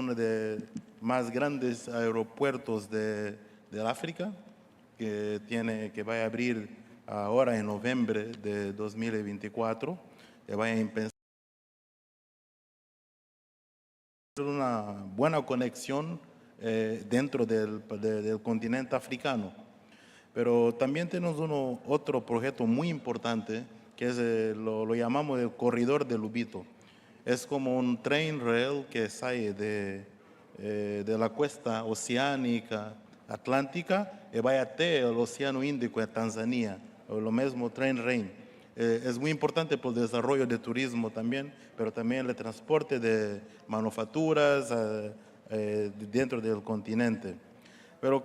uno de más grandes aeropuertos del África, que va a abrir ahora en noviembre de 2024, que va a empezar una buena conexión dentro del continente africano. Pero también tenemos otro proyecto muy importante, que es lo llamamos el corredor de Lubito. Es como un tren rail que sale de la costa oceánica atlántica y va hasta el océano Índico en Tanzania, o lo mismo tren rail. Es muy importante por el desarrollo de turismo también, pero también el transporte de manufacturas dentro del continente. Pero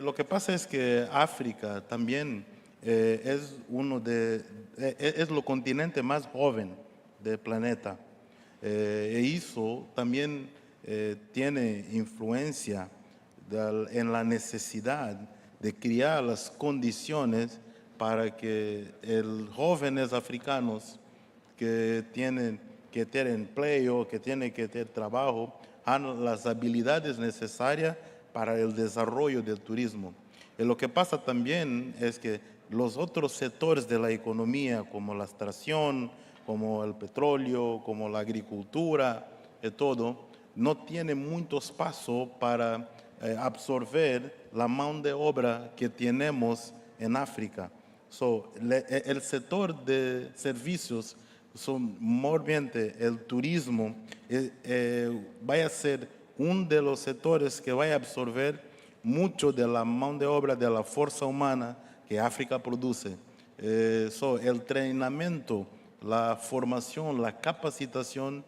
lo que pasa es que África también es es el continente más joven del planeta. Y eso también tiene influencia en la necesidad de crear las condiciones para que los jóvenes africanos que tienen que tener empleo, que tienen que tener trabajo, hagan las habilidades necesarias para el desarrollo del turismo. Y lo que pasa también es que los otros sectores de la economía, como la extracción, como el petróleo, como la agricultura y todo, no tienen mucho espacio para absorber la mano de obra que tenemos en África. El sector de servicios, mayormente el turismo, va a ser uno de los sectores que va a absorber mucho de la mano de obra de la fuerza humana que África produce. El entrenamiento, la formación, la capacitación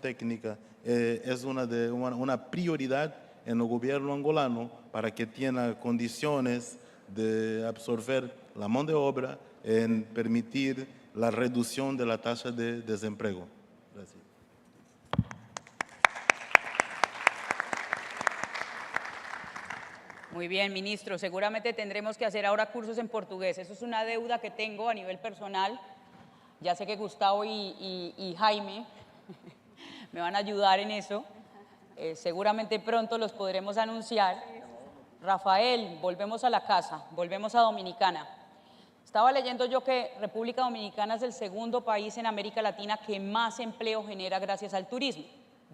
técnica es una prioridad en el gobierno angolano para que tenga condiciones de absorber la mano de obra en permitir la reducción de la tasa de desempleo. Gracias. Muy bien, ministro. Seguramente tendremos que hacer ahora cursos en portugués. Eso es una deuda que tengo a nivel personal. Ya sé que Gustavo y Jaime me van a ayudar en eso. Seguramente pronto los podremos anunciar. Rafael, volvemos a la casa, volvemos a Dominicana. Estaba leyendo yo que República Dominicana es el segundo país en América Latina que más empleo genera gracias al turismo.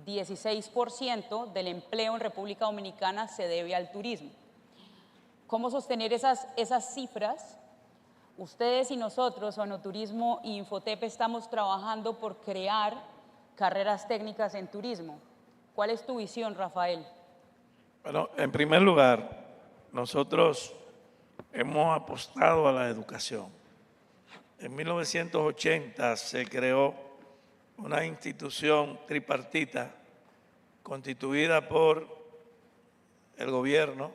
16% del empleo en República Dominicana se debe al turismo. ¿Cómo sostener esas cifras? Ustedes y nosotros, Onoturismo y Infotep, estamos trabajando por crear carreras técnicas en turismo. ¿Cuál es tu visión, Rafael? Bueno, en primer lugar, nosotros hemos apostado a la educación. En 1980 se creó una institución tripartita constituida por el gobierno,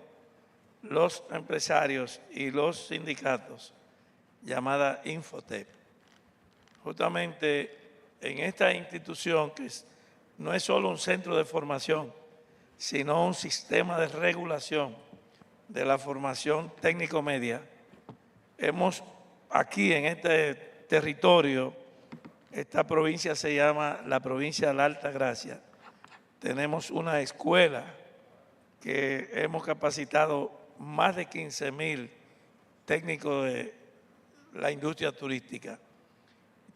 los empresarios y los sindicatos, llamada Infotep. Justamente en esta institución, que no es solo un centro de formación, sino un sistema de regulación de la formación técnico-media, hemos aquí en este territorio, esta provincia se llama la provincia de la Alta Gracia, tenemos una escuela que hemos capacitado más de 15.000 técnicos de la industria turística.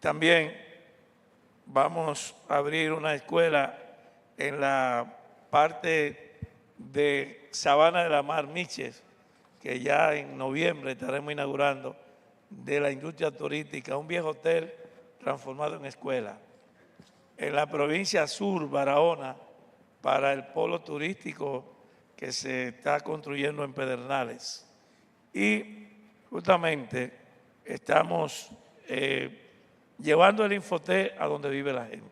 También vamos a abrir una escuela en la parte de Sabana de la Mar Miches, que ya en noviembre estaremos inaugurando, de la industria turística, un viejo hotel transformado en escuela. En la provincia sur, Barahona, para el polo turístico que se está construyendo en Pedernales. Y justamente estamos llevando el Infotep a donde vive la gente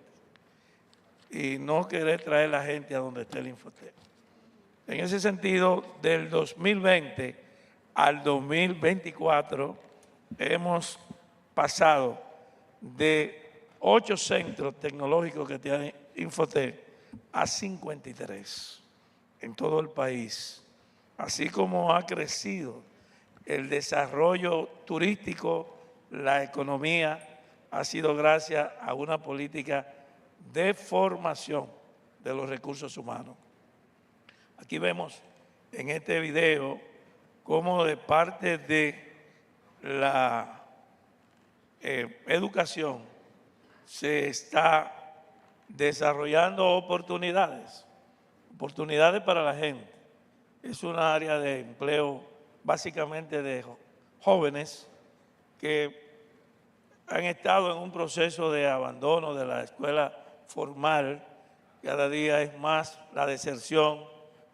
y no querer traer la gente a donde esté el Infotep. En ese sentido, del 2020 al 2024 hemos pasado de 8 centros tecnológicos que tiene Infotep a 53 en todo el país, así como ha crecido el desarrollo turístico, la economía, ha sido gracias a una política de formación de los recursos humanos. Aquí vemos en este video cómo de parte de la educación se está desarrollando oportunidades para la gente. Es un área de empleo básicamente de jóvenes que han estado en un proceso de abandono de la escuela formal. Cada día es más la deserción.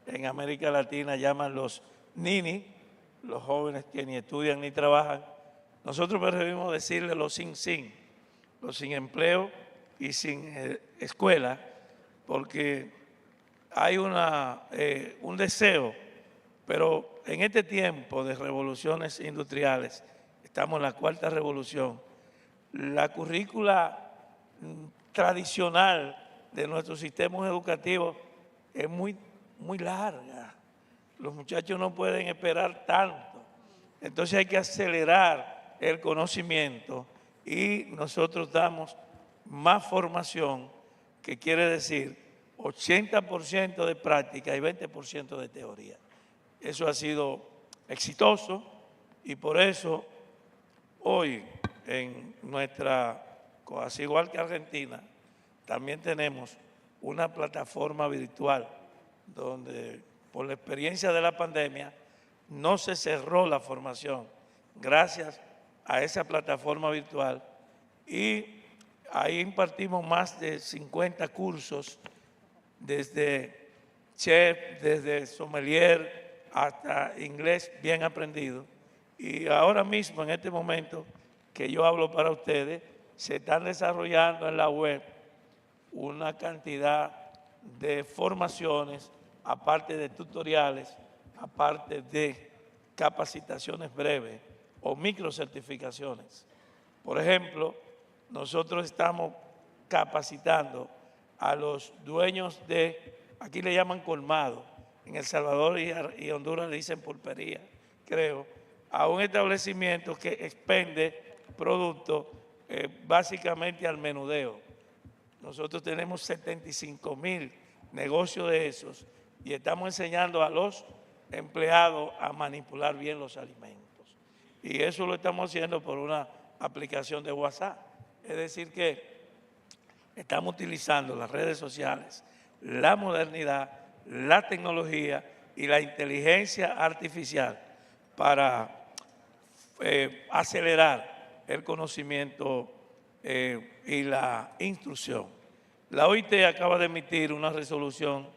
En América Latina llaman los nini, los jóvenes que ni estudian ni trabajan. Nosotros preferimos decirle los sin, los sin empleo y sin escuela, porque hay un deseo, pero en este tiempo de revoluciones industriales, estamos en la cuarta revolución, la currícula tradicional de nuestros sistemas educativos es muy larga. Los muchachos no pueden esperar tanto. Entonces hay que acelerar el conocimiento y nosotros damos más formación, que quiere decir 80% de práctica y 20% de teoría. Eso ha sido exitoso y por eso hoy en nuestra, así igual que Argentina, también tenemos una plataforma virtual donde por la experiencia de la pandemia no se cerró la formación gracias a esa plataforma virtual y ahí impartimos más de 50 cursos desde chef, desde sommelier hasta inglés bien aprendido. Y ahora mismo, en este momento que yo hablo para ustedes, se están desarrollando en la web una cantidad de formaciones, aparte de tutoriales, aparte de capacitaciones breves o microcertificaciones. Por ejemplo, nosotros estamos capacitando a los dueños de, aquí le llaman colmado, en El Salvador y Honduras le dicen pulpería, creo, a un establecimiento que expende productos básicamente al menudeo. Nosotros tenemos 75,000 negocios de esos y estamos enseñando a los empleados a manipular bien los alimentos. Y eso lo estamos haciendo por una aplicación de WhatsApp. Es decir que estamos utilizando las redes sociales, la modernidad, la tecnología y la inteligencia artificial para acelerar el conocimiento y la instrucción. La OIT acaba de emitir una resolución,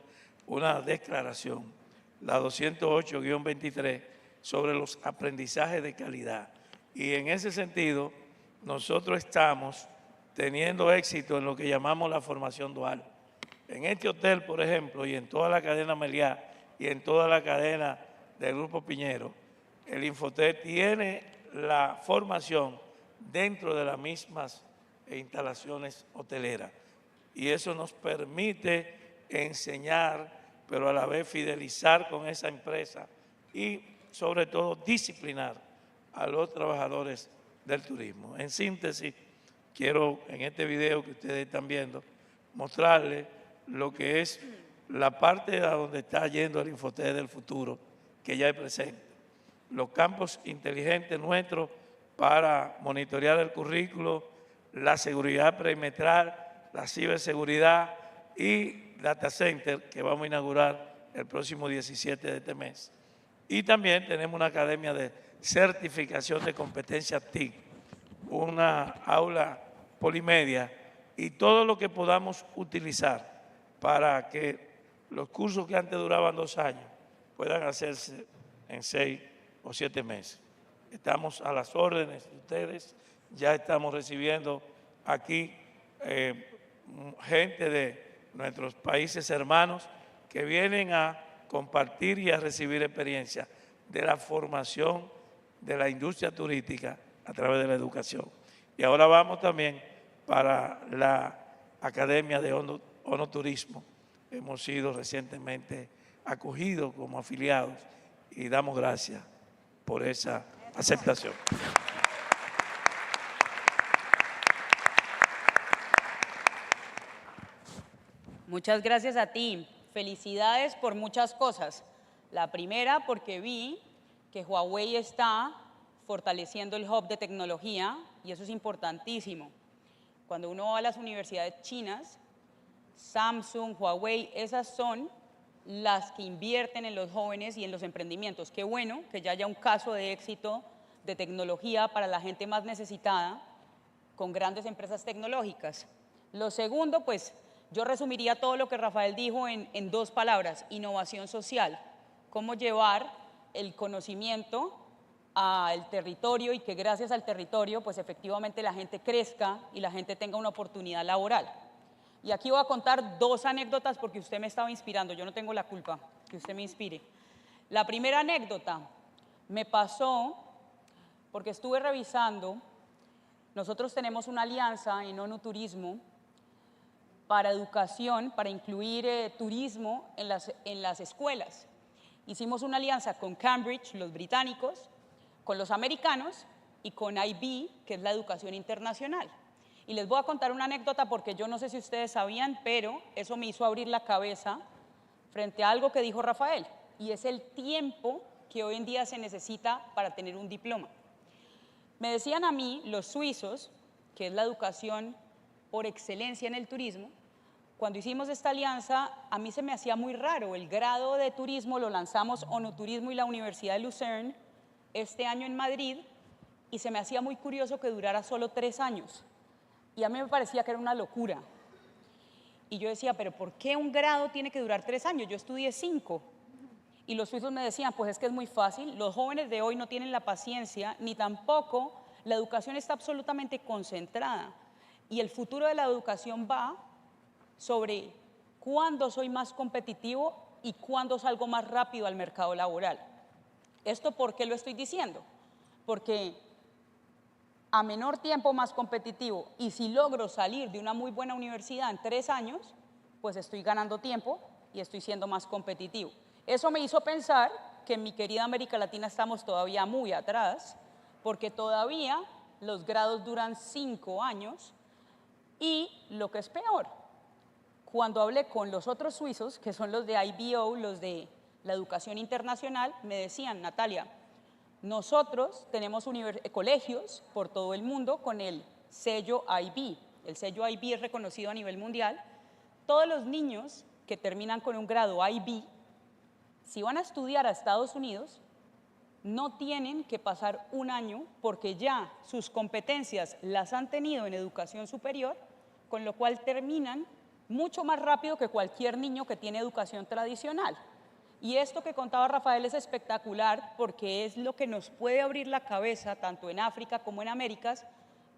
una declaración, la 208-23, sobre los aprendizajes de calidad. Y en ese sentido, nosotros estamos teniendo éxito en lo que llamamos la formación dual. En este hotel, por ejemplo, y en toda la cadena Meliá y en toda la cadena del Grupo Piñero, el Infotec tiene la formación dentro de las mismas instalaciones hoteleras. Y eso nos permite enseñar, pero a la vez fidelizar con esa empresa y sobre todo disciplinar a los trabajadores del turismo. En síntesis, quiero en este video que ustedes están viendo mostrarles lo que es la parte a donde está yendo el Infotec del futuro, que ya es presente. Los campos inteligentes nuestros para monitorear el currículo, la seguridad perimetral, la ciberseguridad y data center que vamos a inaugurar el próximo 17 de este mes. Y también tenemos una academia de certificación de competencia TIC, una aula polimedia y todo lo que podamos utilizar para que los cursos que antes duraban 2 años puedan hacerse en 6 o 7 meses. Estamos a las órdenes de ustedes, ya estamos recibiendo aquí gente de nuestros países hermanos que vienen a compartir y a recibir experiencia de la formación de la industria turística a través de la educación. Y ahora vamos también para la Academia de Onoturismo. Hemos sido recientemente acogidos como afiliados y damos gracias por esa aceptación. Muchas gracias a ti. Felicidades por muchas cosas. La primera, porque vi que Huawei está fortaleciendo el hub de tecnología y eso es importantísimo. Cuando uno va a las universidades chinas, Samsung, Huawei, esas son las que invierten en los jóvenes y en los emprendimientos. Qué bueno que ya haya un caso de éxito de tecnología para la gente más necesitada con grandes empresas tecnológicas. Lo segundo, pues yo resumiría todo lo que Rafael dijo en 2 palabras: innovación social. Cómo llevar el conocimiento al territorio y que gracias al territorio, pues efectivamente la gente crezca y la gente tenga una oportunidad laboral. Y aquí voy a contar 2 anécdotas porque usted me estaba inspirando, yo no tengo la culpa que usted me inspire. La primera anécdota me pasó porque estuve revisando, nosotros tenemos una alianza en ONU Turismo para educación, para incluir turismo en las escuelas. Hicimos una alianza con Cambridge, los británicos, con los americanos y con IB, que es la educación internacional. Y les voy a contar una anécdota porque yo no sé si ustedes sabían, pero eso me hizo abrir la cabeza frente a algo que dijo Rafael, y es el tiempo que hoy en día se necesita para tener un diploma. Me decían a mí, los suizos, que es la educación por excelencia en el turismo, cuando hicimos esta alianza, a mí se me hacía muy raro. El grado de turismo lo lanzamos ONU Turismo y la Universidad de Lucerne este año en Madrid, y se me hacía muy curioso que durara solo 3 años. Y a mí me parecía que era una locura. Y yo decía, ¿pero por qué un grado tiene que durar 3 años? Yo estudié 5. Y los suizos me decían, pues es que es muy fácil, los jóvenes de hoy no tienen la paciencia, ni tampoco la educación está absolutamente concentrada. Y el futuro de la educación va sobre cuándo soy más competitivo y cuándo salgo más rápido al mercado laboral. ¿Esto por qué lo estoy diciendo? Porque a menor tiempo más competitivo, y si logro salir de una muy buena universidad en 3 años, pues estoy ganando tiempo y estoy siendo más competitivo. Eso me hizo pensar que en mi querida América Latina estamos todavía muy atrás, porque todavía los grados duran 5 años y lo que es peor, cuando hablé con los otros suizos, que son los de IBO, los de la educación internacional, me decían, Natalia, nosotros tenemos colegios por todo el mundo con el sello IB. El sello IB es reconocido a nivel mundial. Todos los niños que terminan con un grado IB, si van a estudiar a Estados Unidos, no tienen que pasar 1 año porque ya sus competencias las han tenido en educación superior, con lo cual terminan mucho más rápido que cualquier niño que tiene educación tradicional. Y esto que contaba Rafael es espectacular porque es lo que nos puede abrir la cabeza, tanto en África como en Américas,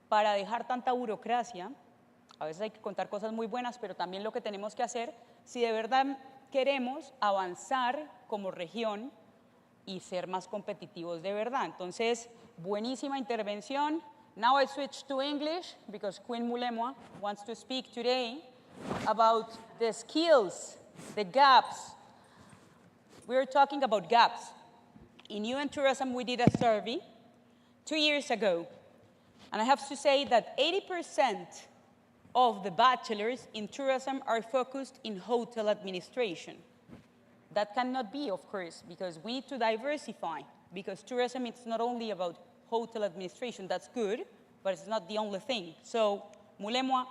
para dejar tanta burocracia. A veces hay que contar cosas muy buenas, pero también lo que tenemos que hacer si de verdad queremos avanzar como región y ser más competitivos de verdad. Entonces, buenísima intervención. Now I switch to English because Queen Mulemwa wants to speak today about the skills, the gaps. We're talking about gaps. In UN Tourism, we did a survey 2 years ago, and I have to say that 80% of the bachelors in tourism are focused in hotel administration. That cannot be, of course, because we need to diversify, because tourism is not only about hotel administration, that's good, but it's not the only thing. So, Mulemwa,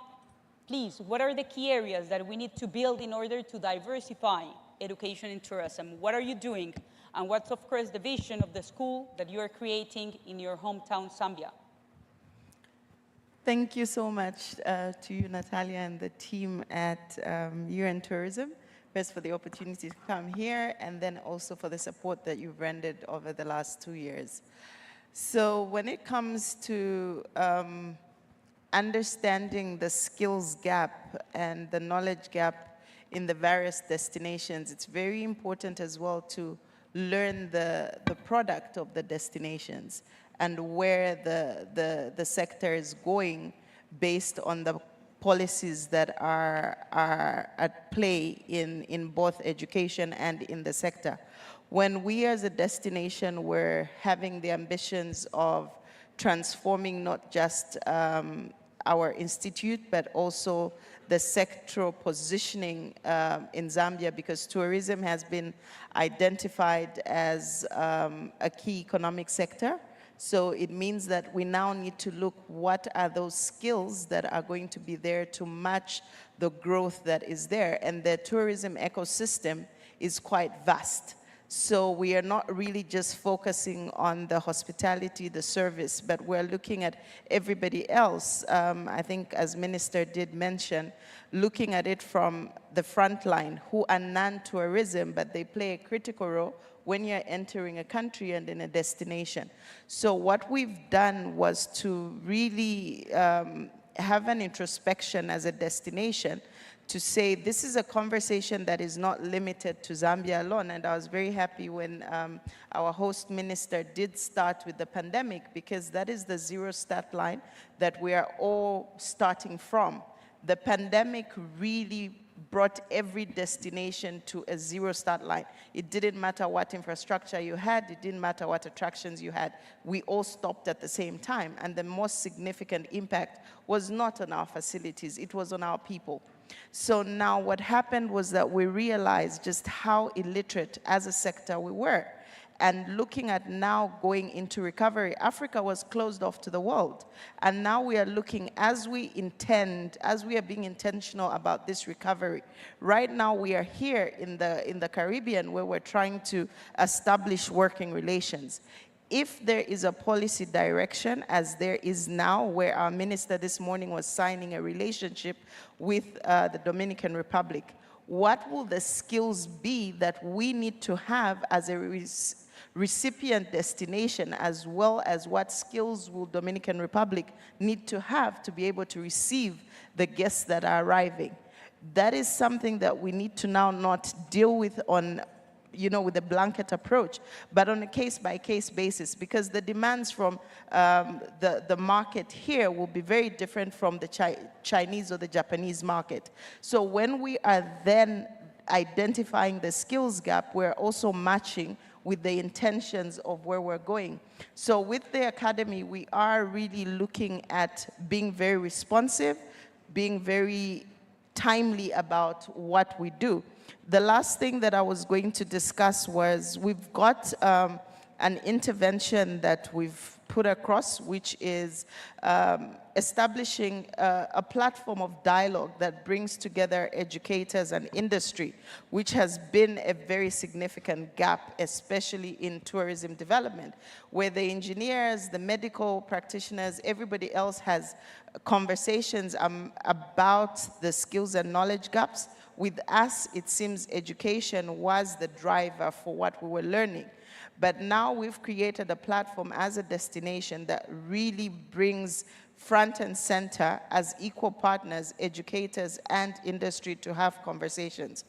please, what are the key areas that we need to build in order to diversify education in tourism? What are you doing? And what's, of course, the vision of the school that you are creating in your hometown, Zambia? Thank you so much to you, Natalia, and the team at UN Tourism, first for the opportunity to come here, and then also for the support that you've rendered over the last 2 years. So when it comes to understanding the skills gap and the knowledge gap in the various destinations, it's very important as well to learn the product of the destinations and where the sector is going based on the policies that are at play in both education and in the sector. When we as a destination were having the ambitions of transforming not just our institute, but also the sectoral positioning in Zambia, because tourism has been identified as a key economic sector. So it means that we now need to look what are those skills that are going to be there to match the growth that is there. And the tourism ecosystem is quite vast. So we are not really just focusing on the hospitality, the service, but we're looking at everybody else. I think, as Minister did mention, looking at it from the front line, who are non-tourism, but they play a critical role when you're entering a country and in a destination. So what we've done was to really have an introspection as a destination to say this is a conversation that is not limited to Zambia alone. And I was very happy when our host minister did start with the pandemic, because that is the zero stat line that we are all starting from. The pandemic really brought every destination to a zero start line. It didn't matter what infrastructure you had, it didn't matter what attractions you had. We all stopped at the same time, and the most significant impact was not on our facilities, it was on our people. So now what happened was that we realized just how illiterate as a sector we were. And looking at now going into recovery, Africa was closed off to the world. And now we are looking, as we are being intentional about this recovery. Right now we are here in the Caribbean, where we're trying to establish working relations. If there is a policy direction, as there is now, where our minister this morning was signing a relationship with the Dominican Republic, what will the skills be that we need to have as a recipient destination, as well as what skills will Dominican Republic need to have to be able to receive the guests that are arriving? That is something that we need to now not deal with on, with a blanket approach, but on a case-by-case basis, because the demands from the market here will be very different from the Chinese or the Japanese market. So when we are then identifying the skills gap, we're also matching with the intentions of where we're going. So with the Academy, we are really looking at being very responsive, being very timely about what we do. The last thing that I was going to discuss was we've got an intervention that we've put across, which is establishing a platform of dialogue that brings together educators and industry, which has been a very significant gap, especially in tourism development, where the engineers, the medical practitioners, everybody else has conversations about the skills and knowledge gaps. With us, it seems education was the driver for what we were learning. But now we've created a platform as a destination that really brings front and center as equal partners, educators and industry to have conversations.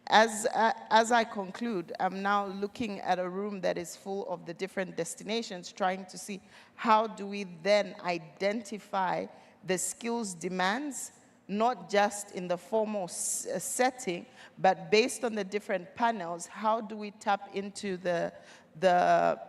As I conclude, I'm now looking at a room that is full of the different destinations, trying to see how do we then identify the skills demands, not just in the formal setting, but based on the different panels, how do we tap into the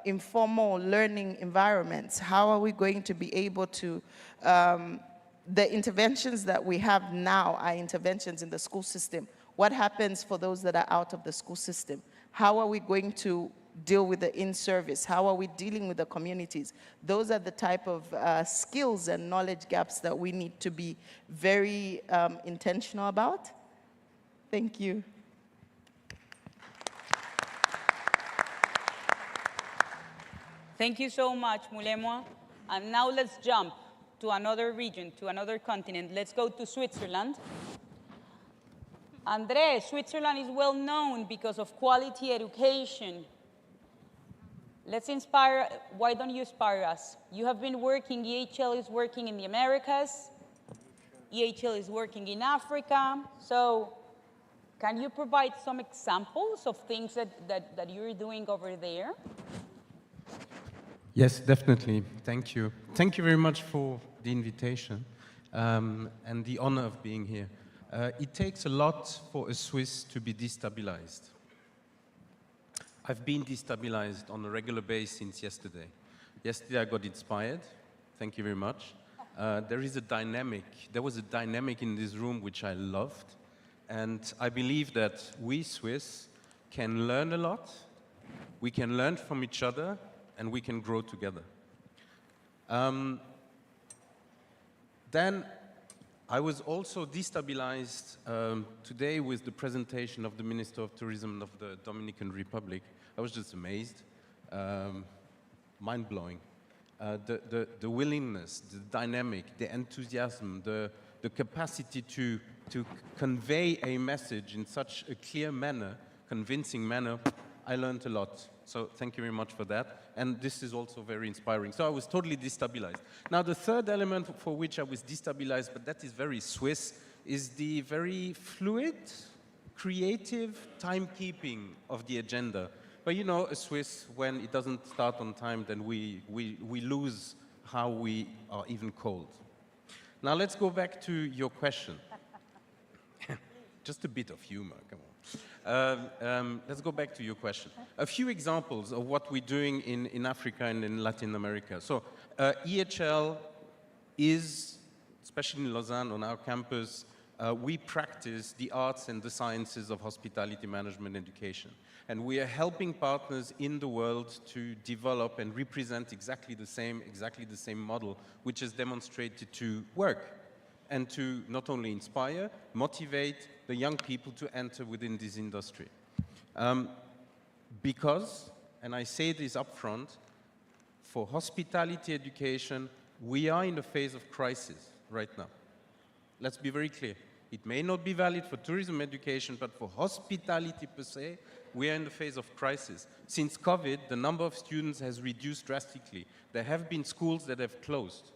informal learning environments? How are we going to be able to, the interventions that we have now are interventions in the school system. What happens for those that are out of the school system? How are we going to deal with the in-service? How are we dealing with the communities? Those are the type of skills and knowledge gaps that we need to be very intentional about. Thank you. Thank you so much, Mulemwa. And now let's jump to another region, to another continent. Let's go to Switzerland. André, Switzerland is well known because of quality education. Let's inspire, why don't you inspire us? You have been working, EHL is working in the Americas, EHL is working in Africa. So can you provide some examples of things that you're doing over there? Yes, definitely. Thank you. Thank you very much for the invitation and the honor of being here. It takes a lot for a Swiss to be destabilized. I've been destabilized on a regular basis since yesterday. Yesterday I got inspired. Thank you very much. there was a dynamic in this room which I loved, and I believe that we Swiss can learn a lot, we can learn from each other, and we can grow together. Then I was also destabilized today with the presentation of the Minister of Tourism of the Dominican Republic. I was just amazed, mind-blowing. The willingness, the dynamic, the enthusiasm, the capacity to convey a message in such a clear manner, convincing manner, I learned a lot. So thank you very much for that. And this is also very inspiring. So I was totally destabilized. Now the third element for which I was destabilized, but that is very Swiss, is the very fluid, creative timekeeping of the agenda. But you know, a Swiss, when it doesn't start on time, then we lose how we are even called. Now let's go back to your question. Just a bit of humor, come on. Let's go back to your question. A few examples of what we're doing in Africa and in Latin America. So EHL is, especially in Lausanne on our campus, we practice the arts and the sciences of hospitality management education. And we are helping partners in the world to develop and represent exactly the same model, which is demonstrated to work and to not only inspire, motivate the young people to enter within this industry. Because, and I say this up front, for hospitality education, we are in a phase of crisis right now. Let's be very clear. It may not be valid for tourism education, but for hospitality per se, we are in the phase of crisis. Since COVID, the number of students has reduced drastically. There have been schools that have closed.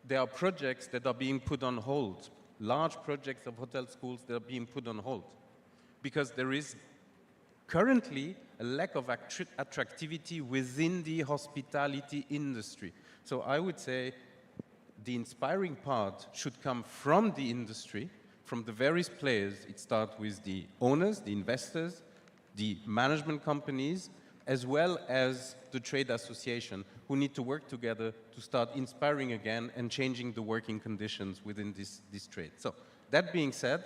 There are projects that are being put on hold, large projects of hotel schools that are being put on hold, because there is currently a lack of attractivity within the hospitality industry. So I would say the inspiring part should come from the industry, from the various players. It starts with the owners, the investors, the management companies, as well as the trade association, who need to work together to start inspiring again and changing the working conditions within this trade. So that being said,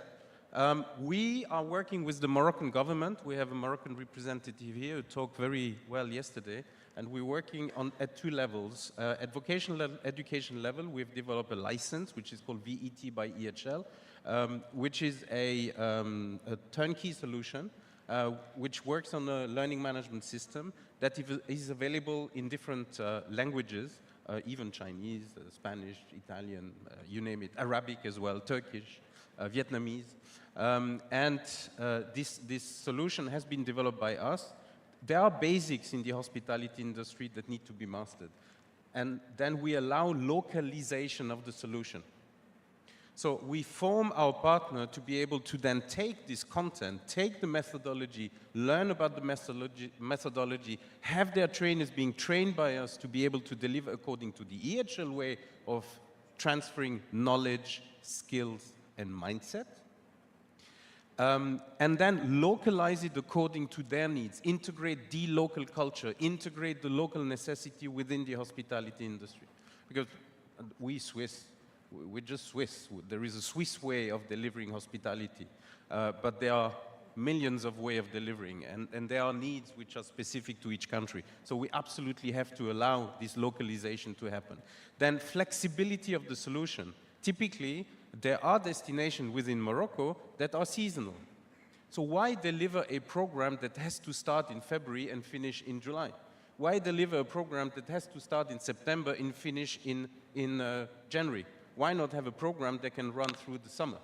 we are working with the Moroccan government. We have a Moroccan representative here who talked very well yesterday, and we're working at two levels. At vocational education level, we've developed a license, which is called VET by EHL, which is a turnkey solution, which works on a learning management system that is available in different languages, even Chinese, Spanish, Italian, you name it, Arabic as well, Turkish, Vietnamese. This solution has been developed by us. There are basics in the hospitality industry that need to be mastered. And then we allow localization of the solution. So we form our partner to be able to then take this content, take the methodology, learn about the methodology, have their trainers being trained by us to be able to deliver according to the EHL way of transferring knowledge, skills, and mindset. And then localize it according to their needs, integrate the local culture, integrate the local necessity within the hospitality industry. Because we Swiss, we're just Swiss. There is a Swiss way of delivering hospitality, but there are millions of ways of delivering, and there are needs which are specific to each country. So we absolutely have to allow this localization to happen. Then flexibility of the solution. Typically, there are destinations within Morocco that are seasonal. So why deliver a program that has to start in February and finish in July? Why deliver a program that has to start in September and finish in January? Why not have a program that can run through the summer?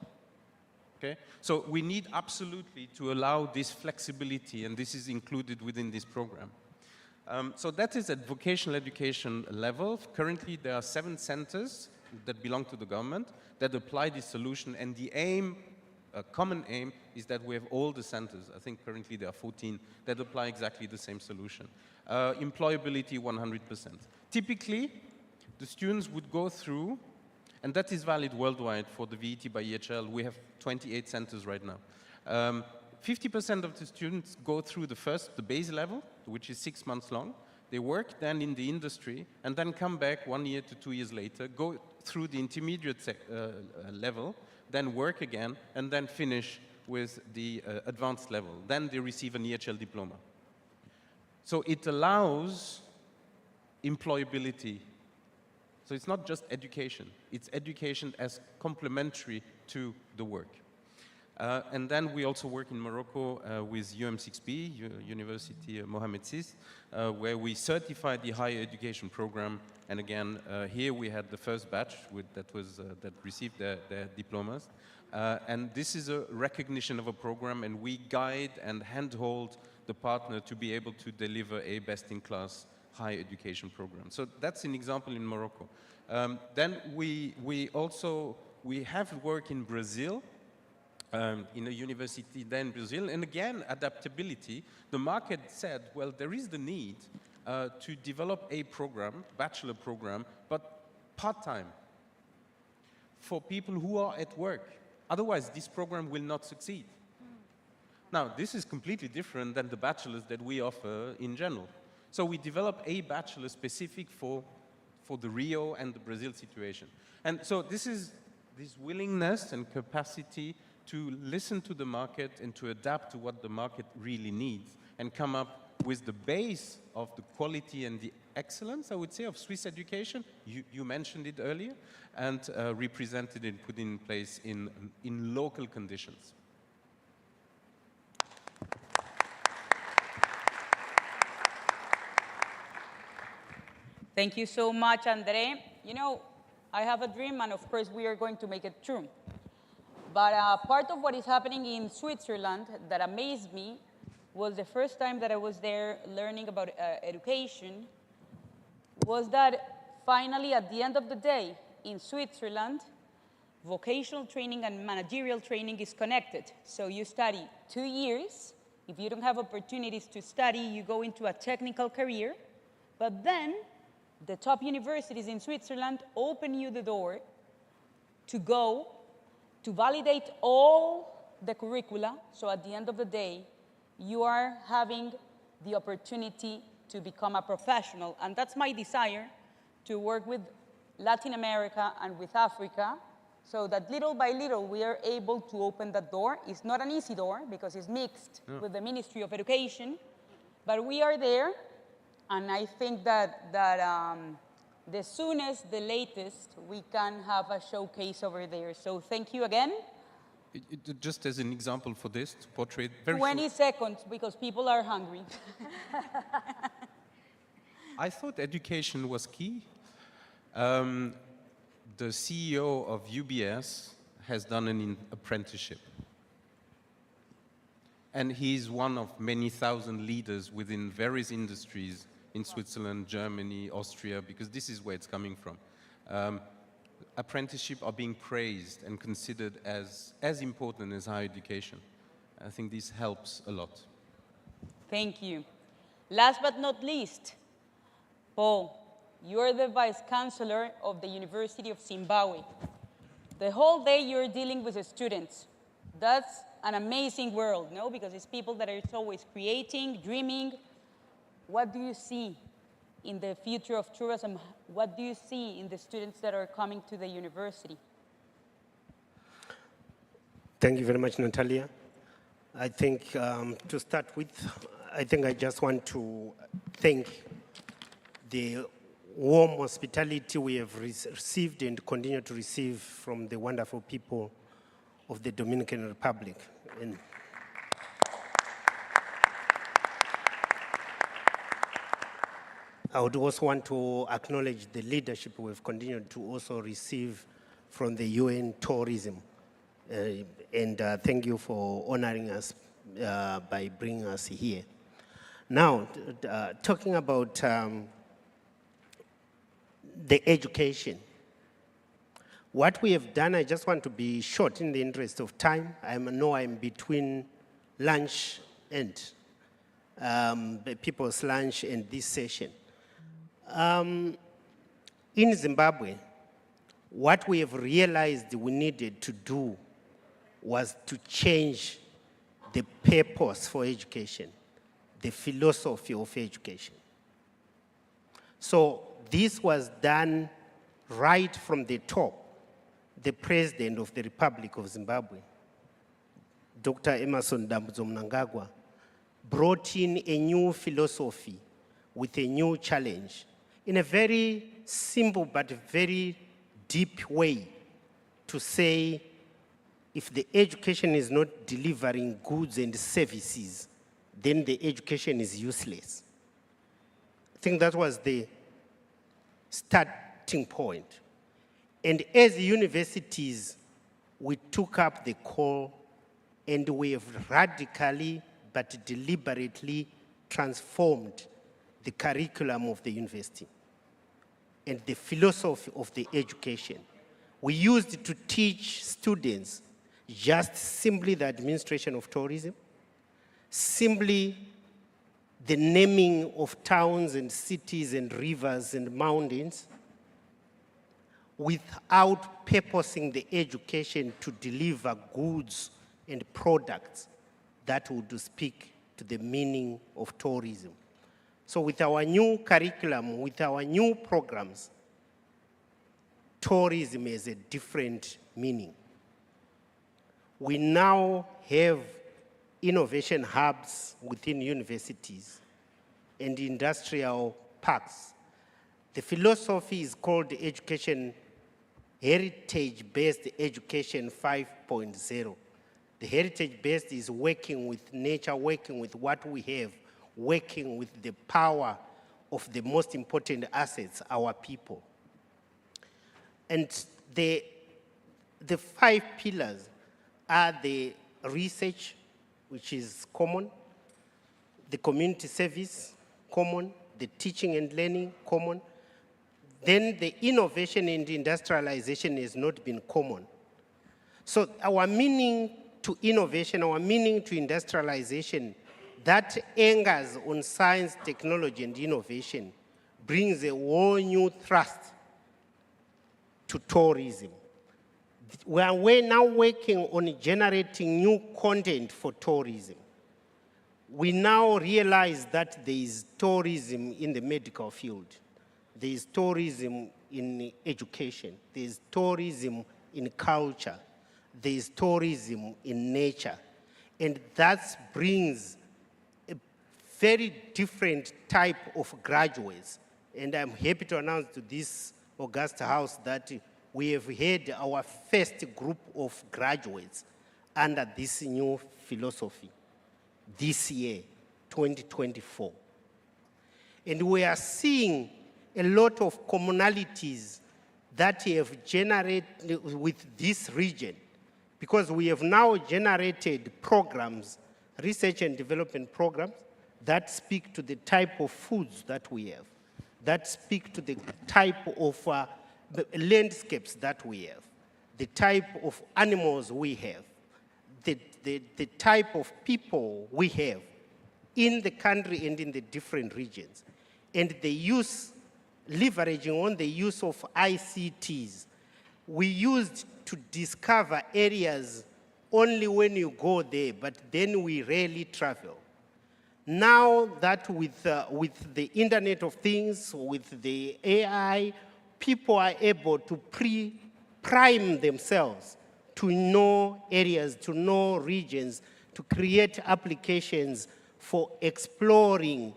Okay? So we need absolutely to allow this flexibility, and this is included within this program. So that is at vocational education level. Currently, there are 7 centers that belong to the government that apply this solution, and the aim, a common aim, is that we have all the centers, I think currently there are 14, that apply exactly the same solution. Employability 100%. Typically, the students would go through, and that is valid worldwide for the VET by EHL. We have 28 centers right now. 50% of the students go through the base level, which is 6 months long. They work then in the industry and then come back 1 year to 2 years later, go through the intermediate level, then work again, and then finish with the advanced level. Then they receive an EHL diploma. So it allows employability. So it's not just education, it's education as complementary to the work. And then we also work in Morocco with UM6B, University Mohammed VI, where we certified the higher education program. And again, here we had the first batch that received their diplomas. And this is a recognition of a program, and we guide and handhold the partner to be able to deliver a best-in-class higher education program. So that's an example in Morocco. Then we have work in Brazil, in a university there in Brazil, and again, adaptability. The market said, well, there is the need to develop a program, bachelor program, but part-time for people who are at work. Otherwise, this program will not succeed. Now, this is completely different than the bachelors that we offer in general. So we develop a bachelor specific for the Rio and the Brazil situation. And so this is this willingness and capacity to listen to the market and to adapt to what the market really needs and come up with the base of the quality and the excellence, I would say, of Swiss education. You mentioned it earlier, and represented and put in place in local conditions. Thank you so much, Andre. You know, I have a dream, and of course, we are going to make it true. But part of what is happening in Switzerland that amazed me was the first time that I was there learning about education, was that finally, at the end of the day, in Switzerland, vocational training and managerial training is connected. So you study 2 years. If you don't have opportunities to study, you go into a technical career. But then the top universities in Switzerland open you the door to go to validate all the curricula. So at the end of the day, you are having the opportunity to become a professional. And that's my desire, to work with Latin America and with Africa, so that little by little we are able to open that door. It's not an easy door because it's mixed with the Ministry of Education, but we are there. And I think that the soonest, the latest, we can have a showcase over there. So thank you again. Just as an example for this, to portray very 20 seconds, because people are hungry. I thought education was key. The CEO of UBS has done an apprenticeship. And he's one of many thousand leaders within various industries in Switzerland, Germany, Austria, because this is where it's coming from. Apprenticeship are being praised and considered as important as higher education. I think this helps a lot. Thank you. Last but not least, Paul, you're the Vice Chancellor of the University of Zimbabwe. The whole day you're dealing with the students. That's an amazing world, no? Because it's people that are always creating, dreaming. What do you see in the future of tourism? What do you see in the students that are coming to the university? Thank you very much, Natalia. I think to start with, I think I just want to thank the warm hospitality we have received and continue to receive from the wonderful people of the Dominican Republic. And I would also want to acknowledge the leadership we've continued to also receive from the UN tourism. And thank you for honoring us by bringing us here. Now, talking about the education. What we have done, I just want to be short in the interest of time. I know I'm between lunch and the people's lunch and this session. In Zimbabwe, what we have realized we needed to do was to change the purpose for education, the philosophy of education. So this was done right from the top. The President of the Republic of Zimbabwe, Dr. Emerson Dambudzo Mnangagwa, brought in a new philosophy with a new challenge in a very simple but very deep way to say, if the education is not delivering goods and services, then the education is useless. I think that was the starting point. And as universities, we took up the call and we have radically but deliberately transformed the curriculum of the university and the philosophy of the education. We used to teach students just simply the administration of tourism, simply the naming of towns and cities and rivers and mountains, without purposing the education to deliver goods and products that would speak to the meaning of tourism. So with our new curriculum, with our new programs, tourism has a different meaning. We now have innovation hubs within universities and industrial parks. The philosophy is called education, heritage-based education 5.0. The heritage-based is working with nature, working with what we have, working with the power of the most important assets, our people. And the 5 pillars are the research, which is common, the community service, common, the teaching and learning, common. Then the innovation and industrialization has not been common. So our meaning to innovation, our meaning to industrialization, that angers on science, technology, and innovation brings a whole new thrust to tourism. We're now working on generating new content for tourism. We now realize that there is tourism in the medical field. There is tourism in education. There is tourism in culture. There is tourism in nature. And that brings a very different type of graduates. And I'm happy to announce to this august house that we have had our first group of graduates under this new philosophy this year, 2024. And we are seeing a lot of commonalities that have generated with this region, because we have now generated programs, research and development programs, that speak to the type of foods that we have, that speak to the type of landscapes that we have, the type of animals we have, the type of people we have in the country and in the different regions. And the use, leveraging on the use of ICTs, we used to discover areas only when you go there, but then we rarely travel. Now that with the Internet of Things, with the AI, people are able to prime themselves to know areas, to know regions, to create applications for exploring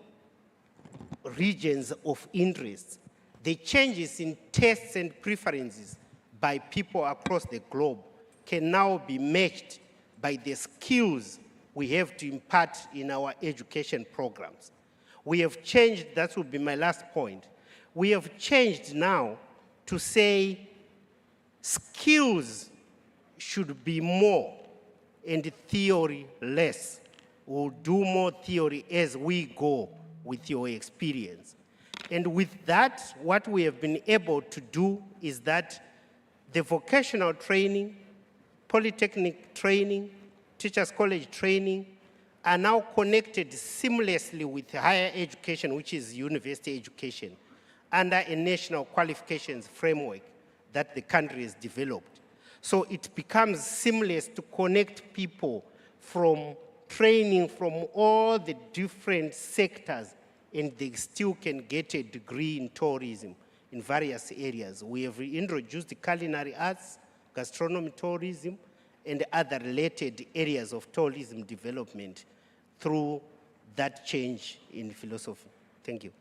regions of interest. The changes in tastes and preferences by people across the globe can now be matched by the skills we have to impart in our education programs. We have changed, that would be my last point. We have changed now to say skills should be more and theory less. We'll do more theory as we go with your experience. And with that, what we have been able to do is that the vocational training, polytechnic training, teachers college training are now connected seamlessly with higher education, which is university education, under a national qualifications framework that the country has developed. So it becomes seamless to connect people from training from all the different sectors and they still can get a degree in tourism in various areas. We have introduced culinary arts, gastronomy tourism, and other related areas of tourism development through that change in philosophy. Thank you.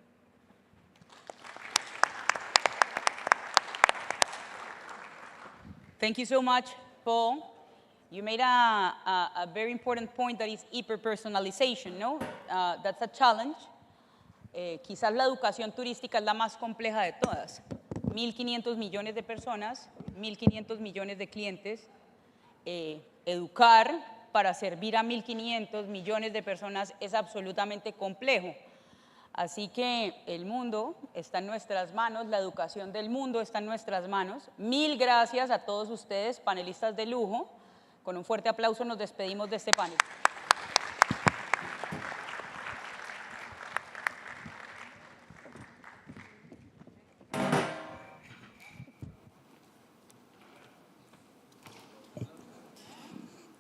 Thank you so much, Paul. You made a very important point that is hyper-personalization, ¿no? That's a challenge. Quizás la educación turística es la más compleja de todas. 1.500 millones de personas, 1.500 millones de clientes. Educar para servir a 1.500 millones de personas es absolutamente complejo. Así que el mundo está en nuestras manos, la educación del mundo está en nuestras manos. Mil gracias a todos ustedes, panelistas de lujo. Con un fuerte aplauso nos despedimos de este panel.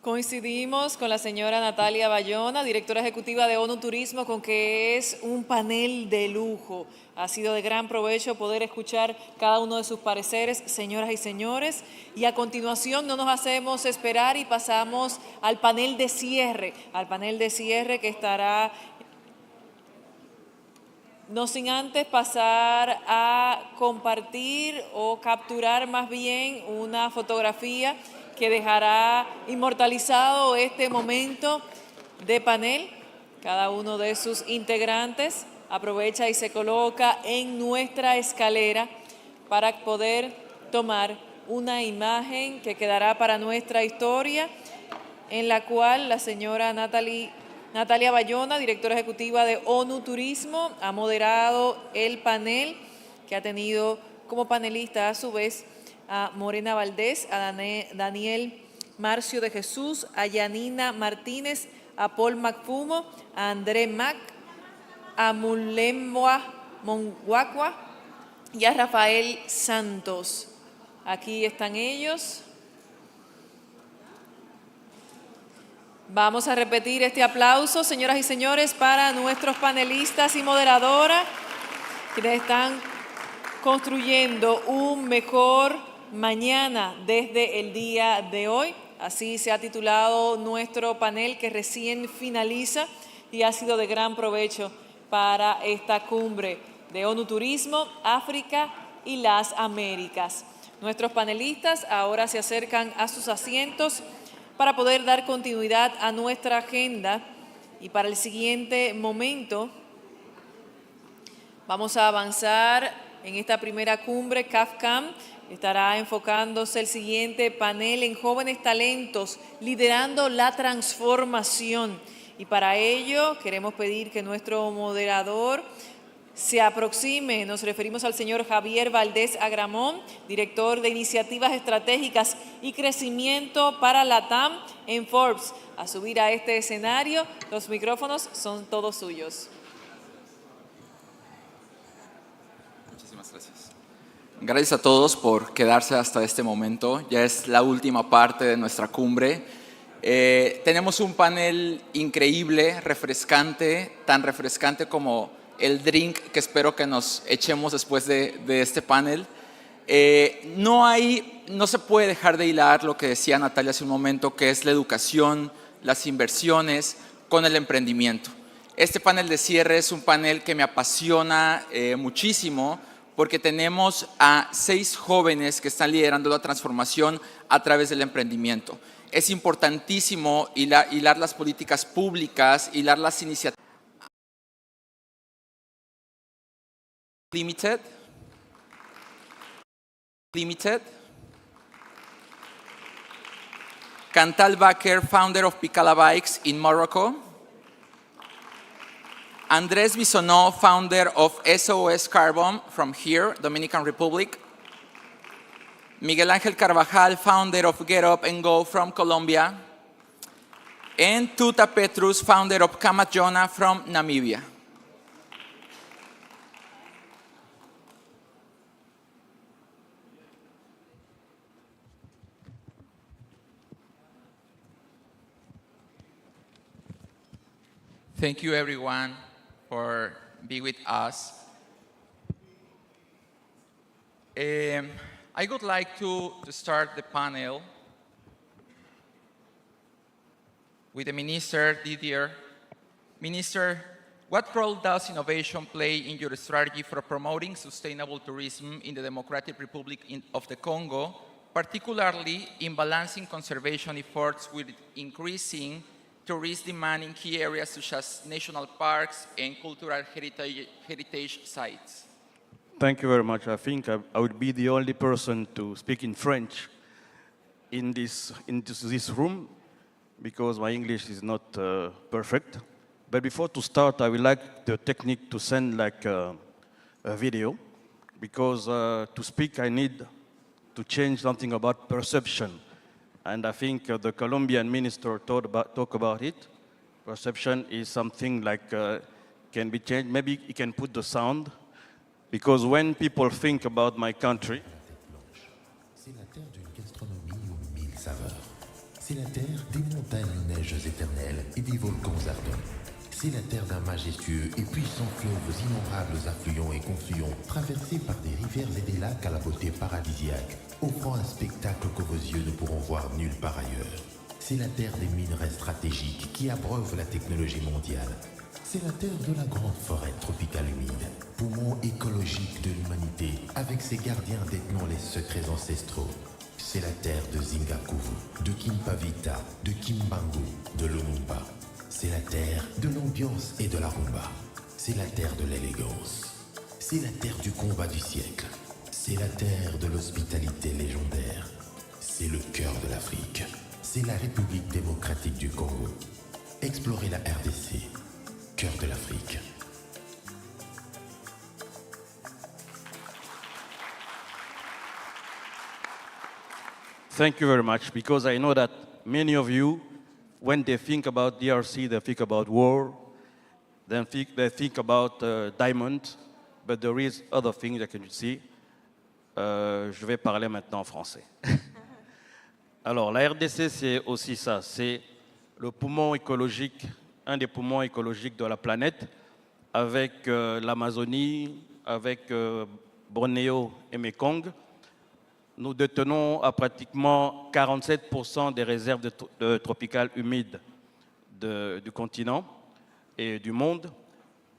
Coincidimos con la señora Natalia Bayona, directora ejecutiva de ONU Turismo, con que es un panel de lujo. Ha sido de gran provecho poder escuchar cada uno de sus pareceres, señoras y señores. Y a continuación no nos hacemos esperar y pasamos al panel de cierre que estará, no sin antes pasar a compartir o capturar más bien una fotografía que dejará inmortalizado este momento de panel. Cada uno de sus integrantes aprovecha y se coloca en nuestra escalera para poder tomar una imagen que quedará para nuestra historia, en la cual la señora Natalia Bayona, directora ejecutiva de ONU Turismo, ha moderado el panel, que ha tenido como panelista a su vez a Morena Valdés, a Daniel Marcio de Jesús, a Yanina Martínez, a Paul Macfumo, a André Mac, a Mulemwa Monguacua y a Rafael Santos. Aquí están ellos. Vamos a repetir este aplauso, señoras y señores, para nuestros panelistas y moderadoras, quienes están construyendo un mejor mañana desde el día de hoy. Así se ha titulado nuestro panel, que recién finaliza y ha sido de gran provecho para esta cumbre de ONU Turismo, África y las Américas. Nuestros panelistas ahora se acercan a sus asientos para poder dar continuidad a nuestra agenda, y para el siguiente momento vamos a avanzar en esta primera cumbre. CAFCAM estará enfocándose el siguiente panel en jóvenes talentos liderando la transformación, y para ello queremos pedir que nuestro moderador se aproxime. Nos referimos al señor Javier Valdés Agramón, director de Iniciativas Estratégicas y Crecimiento para LATAM en Forbes, a subir a este escenario. Los micrófonos son todos suyos. Muchísimas gracias. Gracias a todos por quedarse hasta este momento. Ya es la última parte de nuestra cumbre. Tenemos un panel increíble, refrescante, tan refrescante como el drink que espero que nos echemos después de este panel. No se puede dejar de hilar lo que decía Natalia hace un momento, que es la educación, las inversiones con el emprendimiento. Este panel de cierre es un panel que me apasiona muchísimo, porque tenemos a 6 jóvenes que están liderando la transformación a través del emprendimiento. Es importantísimo hilar las políticas públicas, hilar las iniciativas. Limited. Cantal Baker, founder of Picala Bikes in Morocco. Andrés Bisonó, founder of SOS Carbon from here, Dominican Republic. Miguel Ángel Carvajal, founder of Get Up and Go from Colombia. And Tuta Petrus, founder of Kamatjona from Namibia. Thank you everyone for be with us. I would like to start the panel with the Minister Didier. Minister, what role does innovation play in your strategy for promoting sustainable tourism in the Democratic Republic of the Congo, particularly in balancing conservation efforts with increasing tourist demand in key areas such as national parks and cultural heritage sites? Thank you very much. I think I would be the only person to speak in French in this room because my English is not perfect. But before to start, I would like the technique to send like a video because to speak I need to change something about perception. And I think the Colombian minister talk about it. Perception is something like can be changed. Maybe he can put the sound. Because when people think about my country, c'est la terre d'une gastronomie aux mille saveurs. C'est la terre des montagnes neiges éternelles et des volcans ardents. C'est la terre d'un majestueux et puissant fleuves innombrables affluents et confluents, traversés par des rivières et des lacs à la beauté paradisiaque, offrant un spectacle que vos yeux ne pourront voir nulle part ailleurs. C'est la terre des minerais stratégiques qui abreuvent la technologie mondiale. C'est la terre de la grande forêt tropicale humide, poumon écologique de l'humanité, avec ses gardiens détenant les secrets ancestraux. C'est la terre de Zingakuvu, de Kimpavita, de Kimbangu, de Lumumba. C'est la terre de l'ambiance et de la rumba. C'est la terre de l'élégance. C'est la terre du combat du siècle. C'est la terre de l'hospitalité légendaire. C'est le cœur de l'Afrique. C'est la République démocratique du Congo. Explorez la RDC. Cœur de l'Afrique. thank you very much, because I know that many of you, when they think about DRC, they think about war, then they think about diamond, but there is other things that you can see. Je vais parler maintenant en français. Alors, la RDC, c'est aussi ça, c'est le poumon écologique, un des poumons écologiques de la planète, avec l'Amazonie, avec Bornéo et Mekong. Nous détenons à pratiquement 47% des réserves tropicales humides du continent et du monde,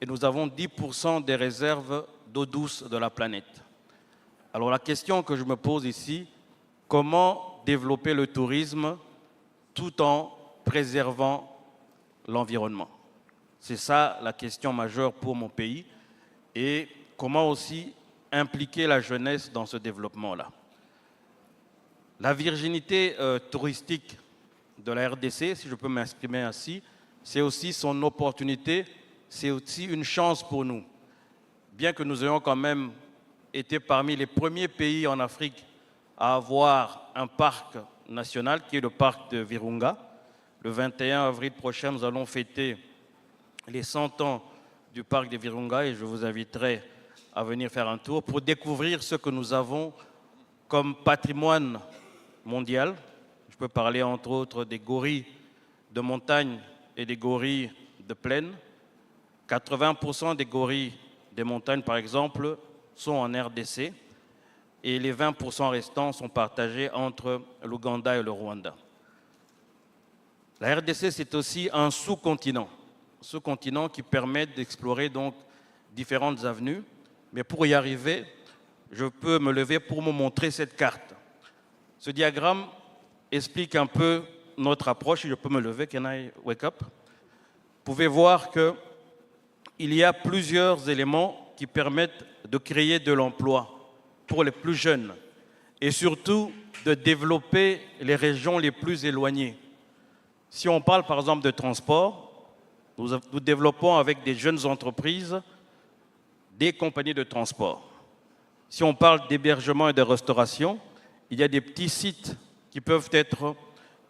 et nous avons 10% des réserves d'eau douce de la planète. Alors la question que je me pose ici, comment développer le tourisme tout en préservant l'environnement? C'est ça la question majeure pour mon pays, et comment aussi impliquer la jeunesse dans ce développement-là. La virginité touristique de la RDC, si je peux m'exprimer ainsi, c'est aussi son opportunité, c'est aussi une chance pour nous. Bien que nous ayons quand même été parmi les premiers pays en Afrique à avoir un parc national, qui est le parc de Virunga. Le 21 avril prochain, nous allons fêter les 100 ans du parc de Virunga, et je vous inviterai à venir faire un tour pour découvrir ce que nous avons comme patrimoine mondial. Je peux parler entre autres des gorilles de montagne et des gorilles de plaine. 80% des gorilles des montagnes, par exemple, sont en RDC, et les 20% restants sont partagés entre l'Ouganda et le Rwanda. La RDC, c'est aussi un sous-continent qui permet d'explorer donc différentes avenues. Mais pour y arriver, je peux me lever pour me montrer cette carte. Ce diagramme explique un peu notre approche. Je peux me lever, can I wake up? Vous pouvez voir qu'il y a plusieurs éléments qui permettent de créer de l'emploi pour les plus jeunes et surtout de développer les régions les plus éloignées. Si on parle par exemple de transport, nous développons avec des jeunes entreprises des compagnies de transport. Si on parle d'hébergement et de restauration, il y a des petits sites qui peuvent être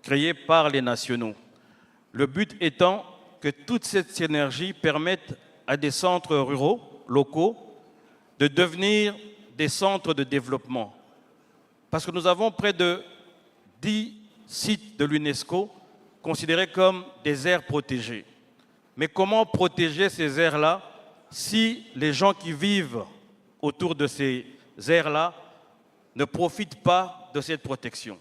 créés par les nationaux. Le but étant que toute cette synergie permette à des centres ruraux, locaux, de devenir des centres de développement. Parce que nous avons près de 10 sites de l'UNESCO considérés comme des aires protégées. Mais comment protéger ces aires-là si les gens qui vivent autour de ces aires-là ne profitent pas de cette protection.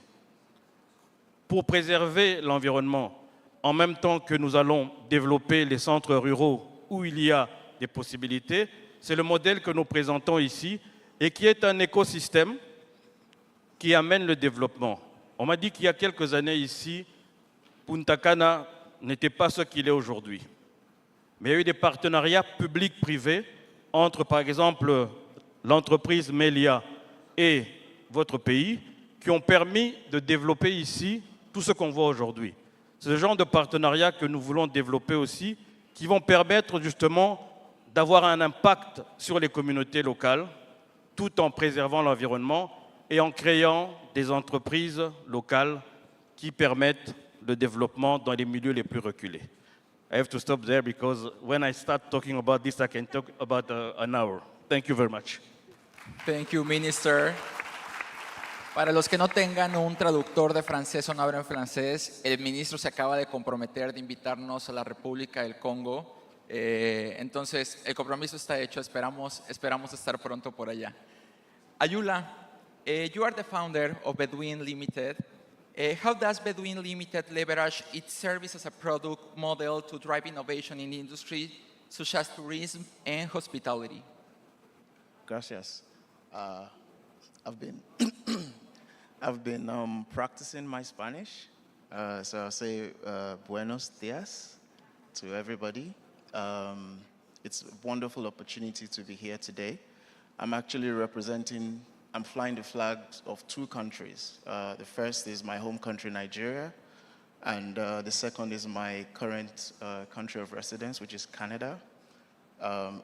Pour préserver l'environnement, en même temps que nous allons développer les centres ruraux où il y a des possibilités, c'est le modèle que nous présentons ici et qui est un écosystème qui amène le développement. On m'a dit qu'il y a quelques années ici, Punta Cana n'était pas ce qu'il est aujourd'hui. Mais il y a eu des partenariats publics-privés entre, par exemple, l'entreprise Melia et votre pays, qui ont permis de développer ici tout ce qu'on voit aujourd'hui. C'est ce genre de partenariat que nous voulons développer aussi, qui vont permettre justement d'avoir un impact sur les communautés locales, tout en préservant l'environnement et en créant des entreprises locales qui permettent le développement dans les milieux les plus reculés. I have to stop there because when I start talking about this, I can talk about an hour. Thank you very much. Thank you, Minister. Para los que no tengan un traductor de francés o no hablan francés, el ministro se acaba de comprometer de invitarnos a la República del Congo. Entonces, el compromiso está hecho, esperamos estar pronto por allá. Ayula, you are the founder of Bedouin Limited. How does Bedouin Limited leverage its service as a product model to drive innovation in the industry, such as tourism and hospitality? Gracias. I've been practicing my Spanish, so I'll say buenos dias to everybody. It's a wonderful opportunity to be here today. I'm actually I'm flying the flags of two countries. The first is my home country, Nigeria, and the second is my current country of residence, which is Canada,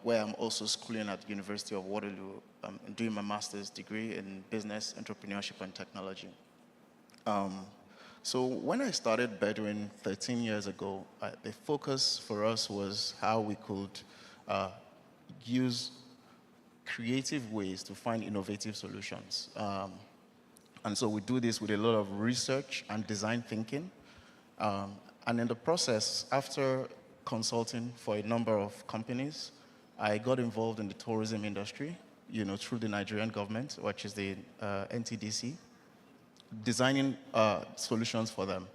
where I'm also schooling at the University of Waterloo. I'm doing my master's degree in business, entrepreneurship, and technology. So when I started Bedouin 13 years ago, the focus for us was how we could use creative ways to find innovative solutions. And so we do this with a lot of research and design thinking. And in the process, after consulting for a number of companies, I got involved in the tourism industry, through the Nigerian government, which is the NTDC, designing solutions for them.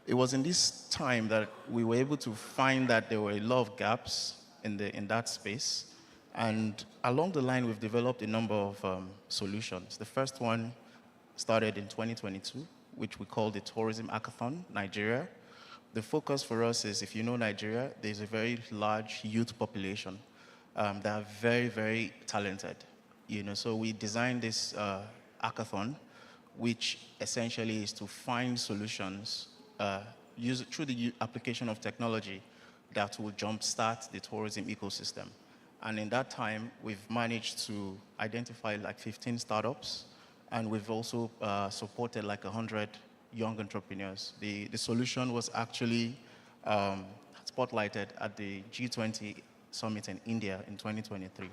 It was in this time that we were able to find that there were a lot of gaps in that space. And along the line, we've developed a number of solutions. The first one started in 2022, which we call the Tourism Hackathon, Nigeria. The focus for us is, if you know Nigeria, there's a very large youth population that are very, very talented. So we designed this hackathon, which essentially is to find solutions through the application of technology that will jumpstart the tourism ecosystem. And in that time, we've managed to identify like 15 startups, and we've also supported like 100 young entrepreneurs. The solution was actually spotlighted at the G20 summit in India in 2023.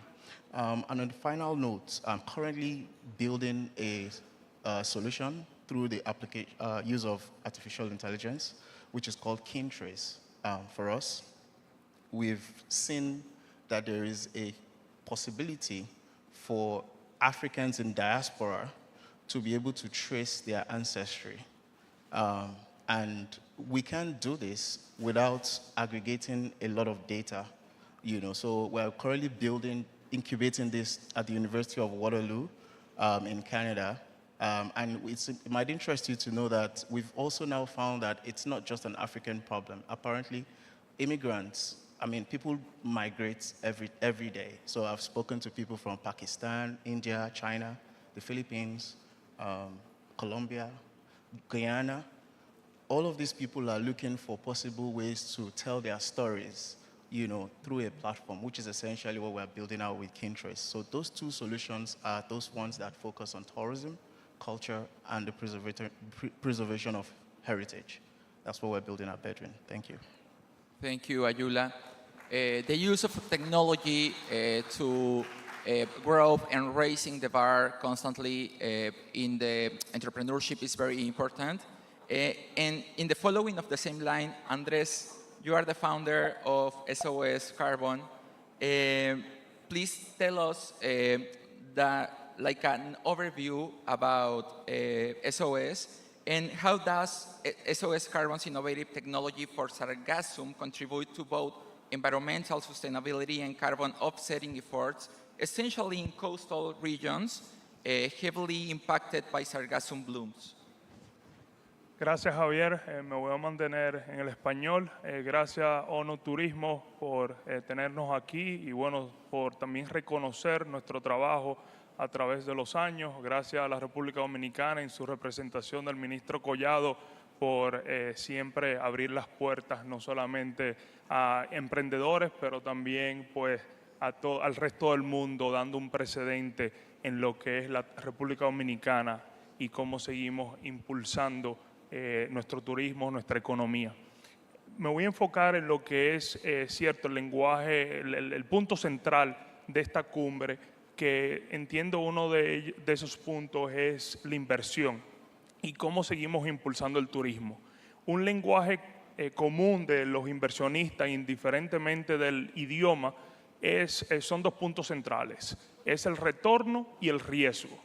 And on the final note, I'm currently building a solution through the use of artificial intelligence, which is called KinTrace. For us, we've seen that there is a possibility for Africans in diaspora to be able to trace their ancestry. And we can't do this without aggregating a lot of data. So we're currently incubating this at the University of Waterloo in Canada. And it might interest you to know that we've also now found that it's not just an African problem. Apparently, immigrants, people migrate every day. So I've spoken to people from Pakistan, India, China, the Philippines, Colombia, Guyana. All of these people are looking for possible ways to tell their stories, through a platform, which is essentially what we're building out with KinTrace. So those two solutions are those ones that focus on tourism, culture, and the preservation of heritage. That's what we're building at Bedouin. Thank you. Thank you, Ayula. The use of technology to grow and raising the bar constantly in the entrepreneurship is very important. And in the following of the same line, Andres, you are the founder of SOS Carbon. Please tell us like an overview about SOS and how does SOS Carbon's innovative technology for sargassum contribute to both environmental sustainability and carbon offsetting efforts, essentially in coastal regions heavily impacted by sargassum blooms? Gracias, Javier. Me voy a mantener en el español. Gracias, ONU Turismo, por tenernos aquí y, bueno, por también reconocer nuestro trabajo a través de los años. Gracias a la República Dominicana en su representación del ministro Collado por siempre abrir las puertas no solamente a emprendedores, pero también pues, al resto del mundo, dando un precedente en lo que es la República Dominicana y cómo seguimos impulsando nuestro turismo, nuestra economía. Me voy a enfocar en lo que es cierto, el lenguaje, el punto central de esta cumbre, que entiendo uno de esos puntos es la inversión y cómo seguimos impulsando el turismo. Un lenguaje común de los inversionistas, indiferentemente del idioma, son dos puntos centrales. Es el retorno y el riesgo.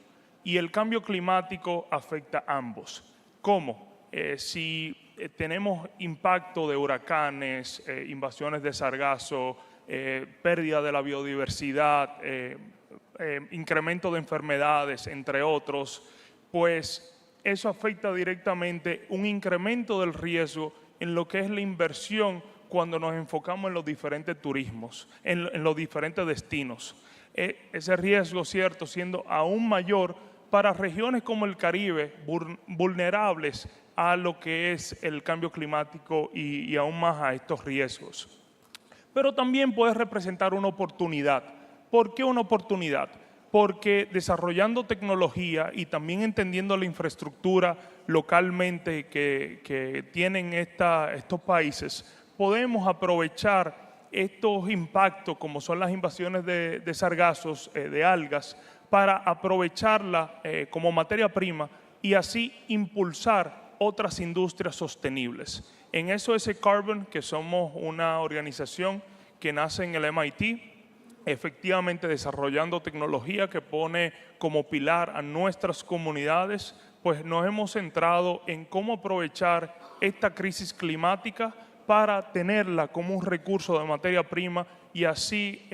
Y el cambio climático afecta a ambos. ¿Cómo? Si tenemos impacto de huracanes, invasiones de sargazo, pérdida de la biodiversidad, incremento de enfermedades, entre otros, pues eso afecta directamente un incremento del riesgo en lo que es la inversión cuando nos enfocamos en los diferentes turismos, en los diferentes destinos. Ese riesgo, cierto, siendo aún mayor para regiones como el Caribe, vulnerables a lo que es el cambio climático y aún más a estos riesgos. Pero también puede representar una oportunidad. ¿Por qué una oportunidad? Porque desarrollando tecnología y también entendiendo la infraestructura localmente que tienen estos países, podemos aprovechar estos impactos como son las invasiones de sargazos, de algas, para aprovecharla como materia prima y así impulsar otras industrias sostenibles. En SOS Carbon, que somos una organización que nace en el MIT, efectivamente desarrollando tecnología que pone como pilar a nuestras comunidades, pues nos hemos centrado en cómo aprovechar esta crisis climática para tenerla como un recurso de materia prima y así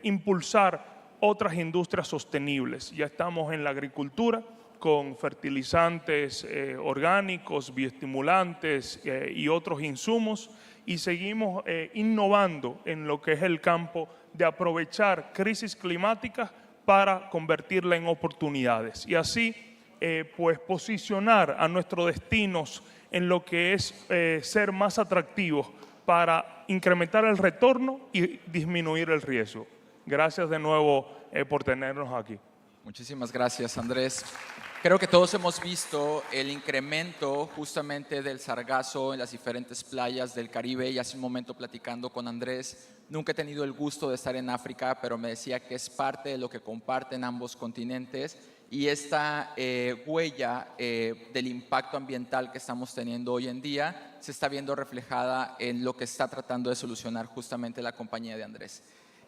impulsar otras industrias sostenibles. Ya estamos en la agricultura con fertilizantes orgánicos, bioestimulantes y otros insumos y seguimos innovando en lo que es el campo de aprovechar crisis climáticas para convertirla en oportunidades y así pues posicionar a nuestros destinos en lo que es ser más atractivos para incrementar el retorno y disminuir el riesgo. Gracias de nuevo por tenernos aquí. Muchísimas gracias, Andrés. Creo que todos hemos visto el incremento justamente del sargazo en las diferentes playas del Caribe y hace un momento platicando con Andrés, nunca he tenido el gusto de estar en África, pero me decía que es parte de lo que comparten ambos continentes y esta huella del impacto ambiental que estamos teniendo hoy en día se está viendo reflejada en lo que está tratando de solucionar justamente la compañía de Andrés.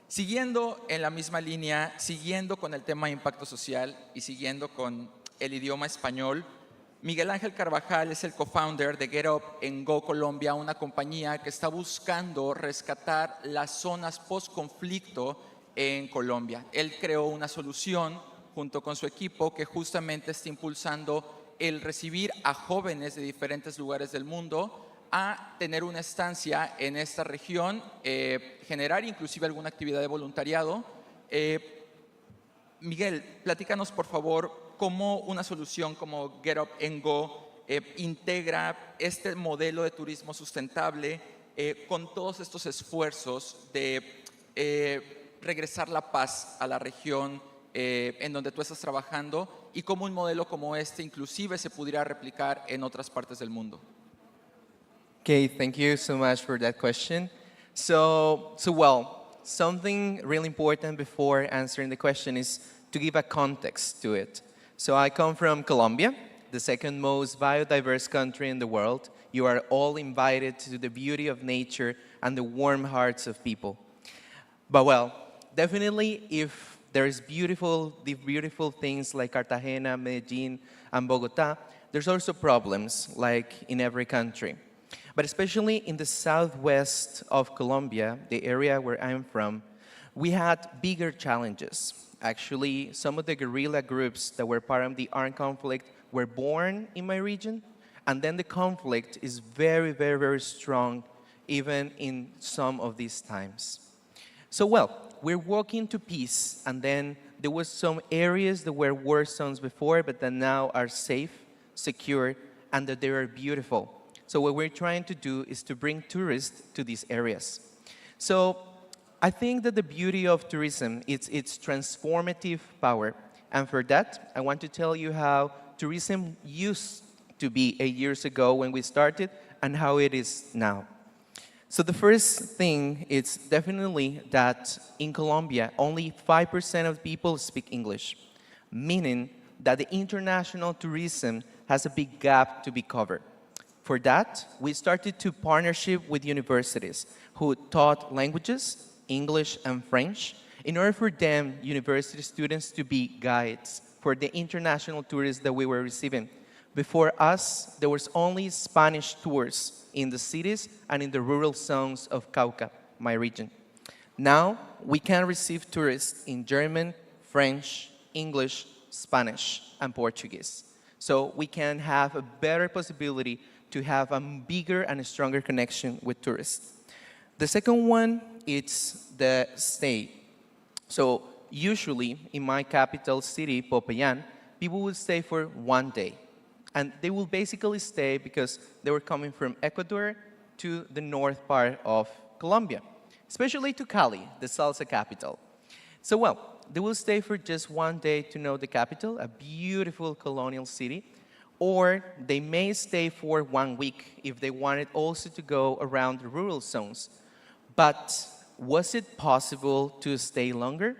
Siguiendo en la misma línea, siguiendo con el tema de impacto social y siguiendo con el idioma español, Miguel Ángel Carvajal es el co-founder de Get Up and Go Colombia, una compañía que está buscando rescatar las zonas post-conflicto en Colombia. Él creó una solución junto con su equipo que justamente está impulsando el recibir a jóvenes de diferentes lugares del mundo a tener una estancia en esta región, generar inclusive alguna actividad de voluntariado. Miguel, platícanos por favor cómo una solución como Get Up and Go integra este modelo de turismo sustentable con todos estos esfuerzos de regresar la paz a la región en donde tú estás trabajando y cómo un modelo como este inclusive se pudiera replicar en otras partes del mundo. Okay, thank you so much for that question. So something really important before answering the question is to give a context to it. So I come from Colombia, the second most biodiverse country in the world. You are all invited to the beauty of nature and the warm hearts of people. But well, definitely if there's the beautiful things like Cartagena, Medellin, and Bogota, there's also problems like in every country. But especially in the southwest of Colombia, the area where I'm from, we had bigger challenges. Actually, some of the guerrilla groups that were part of the armed conflict were born in my region, and then the conflict is very, very, very strong even in some of these times. So well, we're walking to peace, and then there was some areas that were war zones before, but that now are safe, secure, and that they are beautiful. So what we're trying to do is to bring tourists to these areas. So I think that the beauty of tourism is its transformative power. And for that, I want to tell you how tourism used to be 8 years ago when we started and how it is now. So the first thing is definitely that in Colombia, only 5% of people speak English, meaning that the international tourism has a big gap to be covered. For that, we started to partnership with universities who taught languages, English and French, in order for them, university students, to be guides for the international tourists that we were receiving. Before us, there was only Spanish tours in the cities and in the rural zones of Cauca, my region. Now, we can receive tourists in German, French, English, Spanish, and Portuguese. So we can have a better possibility to have a bigger and a stronger connection with tourists. The second one is the stay. So usually in my capital city, Popayan, people would stay for 1 day. And they will basically stay because they were coming from Ecuador to the north part of Colombia, especially to Cali, the salsa capital. So well, they will stay for just 1 day to know the capital, a beautiful colonial city, or they may stay for 1 week if they wanted also to go around the rural zones. But was it possible to stay longer?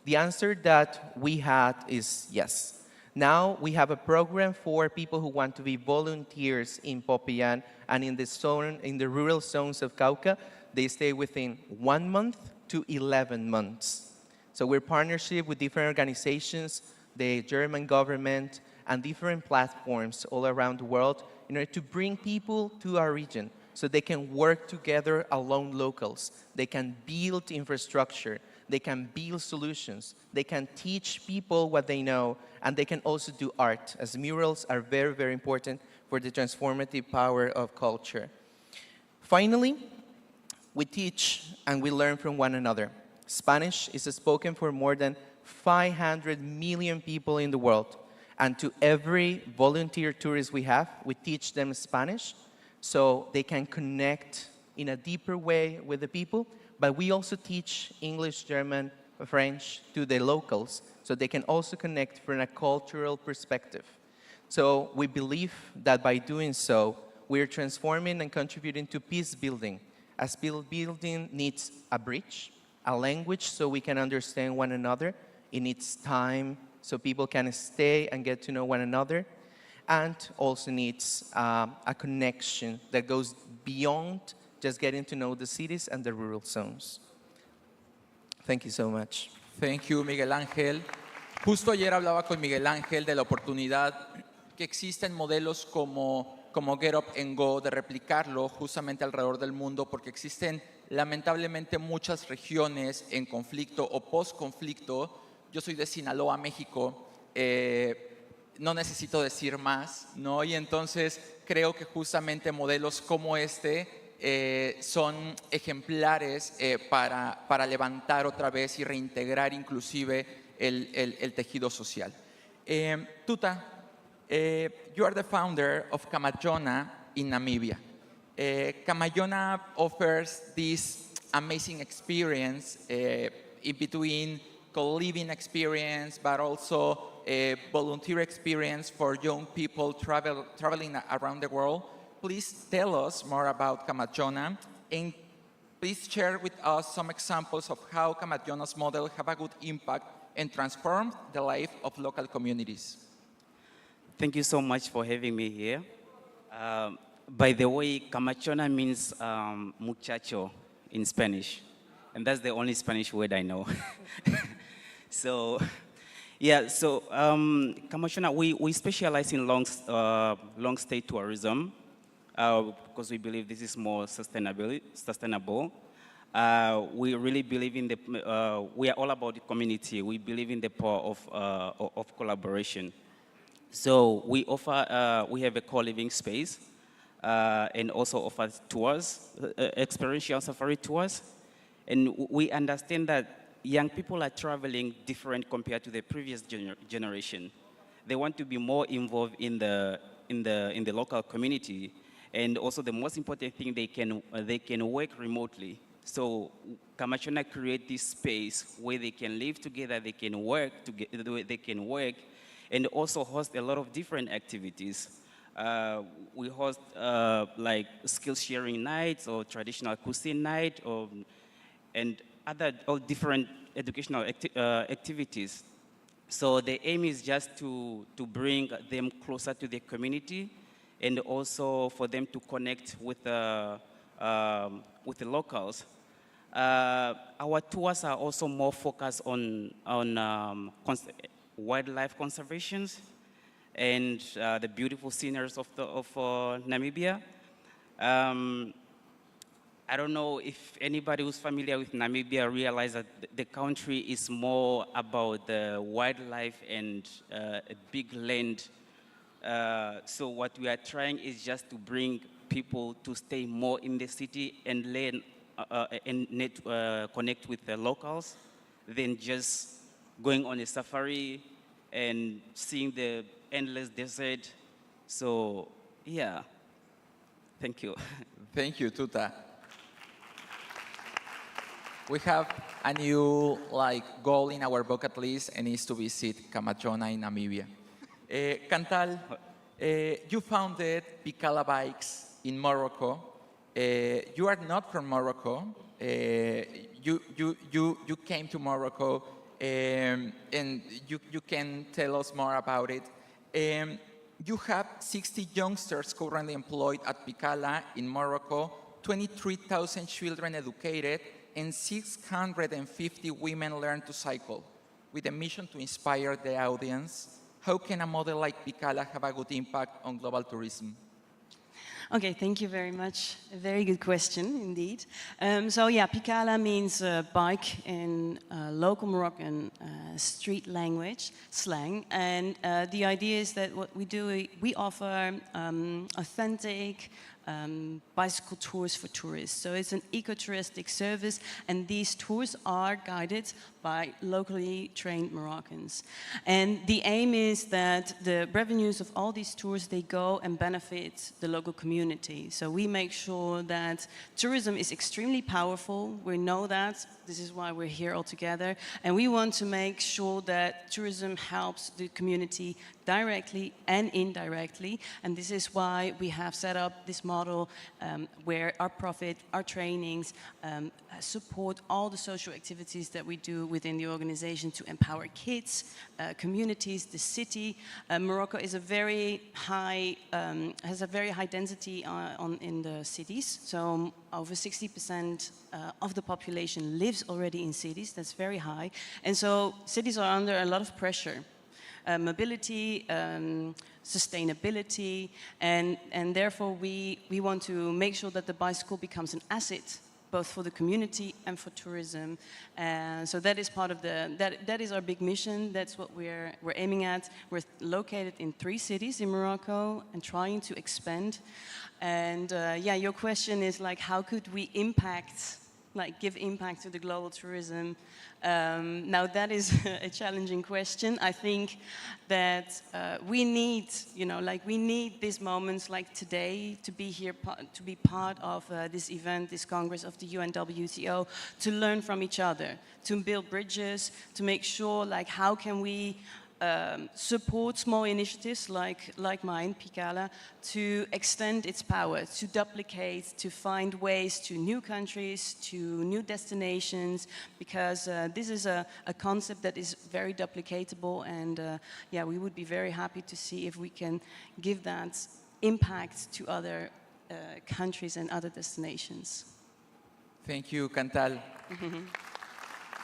The answer that we had is yes. Now we have a program for people who want to be volunteers in Popayan and in the rural zones of Cauca. They stay within 1 month to 11 months. So we're partnership with different organizations, the German government, and different platforms all around the world in order to bring people to our region so they can work together along locals. They can build infrastructure. They can build solutions. They can teach people what they know, and they can also do art, as murals are very, very important for the transformative power of culture. Finally, we teach and we learn from one another. Spanish is spoken for more than 500 million people in the world. And to every volunteer tourist we have, we teach them Spanish so they can connect in a deeper way with the people. But we also teach English, German, French to the locals so they can also connect from a cultural perspective. So we believe that by doing so, we're transforming and contributing to peace building. As peace building needs a bridge, a language so we can understand one another. It needs time so people can stay and get to know one another. And also needs a connection that goes beyond just getting to know the cities and the rural zones. Thank you so much. Thank you, Miguel Ángel. Justo ayer hablaba con Miguel Ángel de la oportunidad que existen modelos como Get Up and Go, de replicarlo justamente alrededor del mundo, porque existen lamentablemente muchas regiones en conflicto o post-conflicto. Yo soy de Sinaloa, México. No necesito decir más, ¿no? Y entonces creo que justamente modelos como este son ejemplares para levantar otra vez y reintegrar inclusive el tejido social. Tuta, you are the founder of Camayona in Namibia. Camayona offers this amazing experience in between co-living experience, but also a volunteer experience for young people traveling around the world. Please tell us more about Camayona, and please share with us some examples of how Camayona's model have a good impact and transform the life of local communities. Thank you so much for having me here. By the way, Camayona means muchacho in Spanish. and that's the only Spanish word I know. So, yeah, so Camachona, we specialize in long stay tourism because we believe this is more sustainable. We really believe in we are all about the community. We believe in the power of collaboration. So we offer, we have a co-living space and also offer tours, experiential safari tours. And we understand that young people are traveling different compared to the previous generation. They want to be more involved in the local community. And also the most important thing, they can work remotely. So Camachona create this space where they can live together, they can work together, and also host a lot of different activities. We host like skill sharing nights or traditional cuisine night, and other different educational activities. So the aim is just to bring them closer to the community, and also for them to connect with the locals. Our tours are also more focused on wildlife conservation and the beautiful sceneries of Namibia. I don't know if anybody who's familiar with Namibia realizes that the country is more about the wildlife and a big land. So what we are trying is just to bring people to stay more in the city and learn and connect with the locals than just going on a safari and seeing the endless desert. So, yeah, thank you. Thank you, Tuta. We have a new goal in our bucket list, and is to visit Camachona in Namibia. Cantal, you founded Picala Bikes in Morocco. You are not from Morocco. You came to Morocco, and you can tell us more about it. You have 60 youngsters currently employed at Picala in Morocco, 23,000 children educated, and 650 women learn to cycle. With a mission to inspire the audience, how can a model like Picala have a good impact on global tourism? Okay, thank you very much. A very good question, indeed. So yeah, Picala means bike in local Moroccan street language, slang. And the idea is that what we do, we offer authentic bicycle tours for tourists. So it's an ecotouristic service, and these tours are guided by locally trained Moroccans. And the aim is that the revenues of all these tours, they go and benefit the local community. So we make sure that tourism is extremely powerful. We know that. This is why we're here all together. And we want to make sure that tourism helps the community directly and indirectly. And this is why we have set up this model where our profit, our trainings, support all the social activities that we do within the organization to empower kids, communities, the city. Morocco is a very high, has a very high density in the cities. So over 60% of the population lives already in cities. That's very high. And so cities are under a lot of pressure. Mobility, sustainability, and therefore we want to make sure that the bicycle becomes an asset both for the community and for tourism. So that is part of that is our big mission. That's what we're aiming at. We're located in 3 cities in Morocco and trying to expand. And yeah, your question is like, how could we impact, like give impact to the global tourism? Now that is a challenging question. I think that we need, you know, like we need these moments like today to be here, to be part of this event, this Congress of the UNWTO, to learn from each other, to build bridges, to make sure like how can we support small initiatives like mine, Picala, to extend its power, to duplicate, to find ways to new countries, to new destinations, because this is a concept that is very duplicatable, and yeah, we would be very happy to see if we can give that impact to other countries and other destinations. Thank you, Cantal.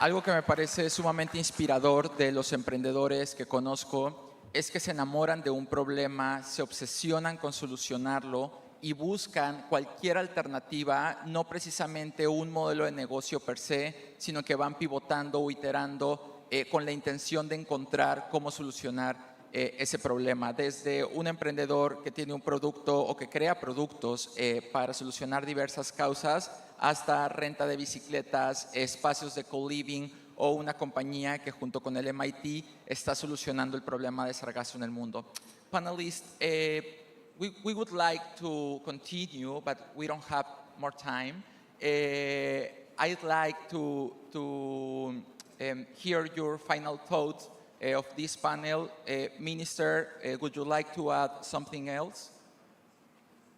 Algo que me parece sumamente inspirador de los emprendedores que conozco es que se enamoran de un problema, se obsesionan con solucionarlo y buscan cualquier alternativa, no precisamente un modelo de negocio per se, sino que van pivotando o iterando con la intención de encontrar cómo solucionar ese problema. Desde un emprendedor que tiene un producto o que crea productos para solucionar diversas causas, hasta renta de bicicletas, espacios de co-living o una compañía que junto con el MIT está solucionando el problema de sargazo en el mundo. Panelists, we would like to continue, but we don't have more time. I'd like to hear your final thoughts of this panel. Minister, would you like to add something else?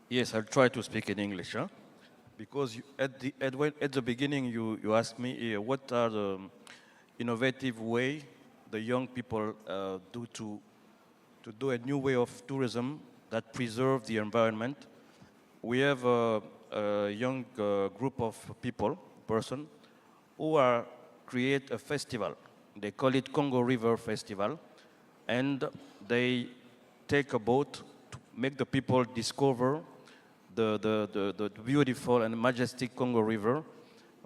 Yes, I'll try to speak in English, huh? Because at the beginning you asked me what are the innovative way the young people do to do a new way of tourism that preserve the environment. We have a young group of person who create a festival. They call it Congo River Festival, and they take a boat to make the people discover the beautiful and majestic Congo River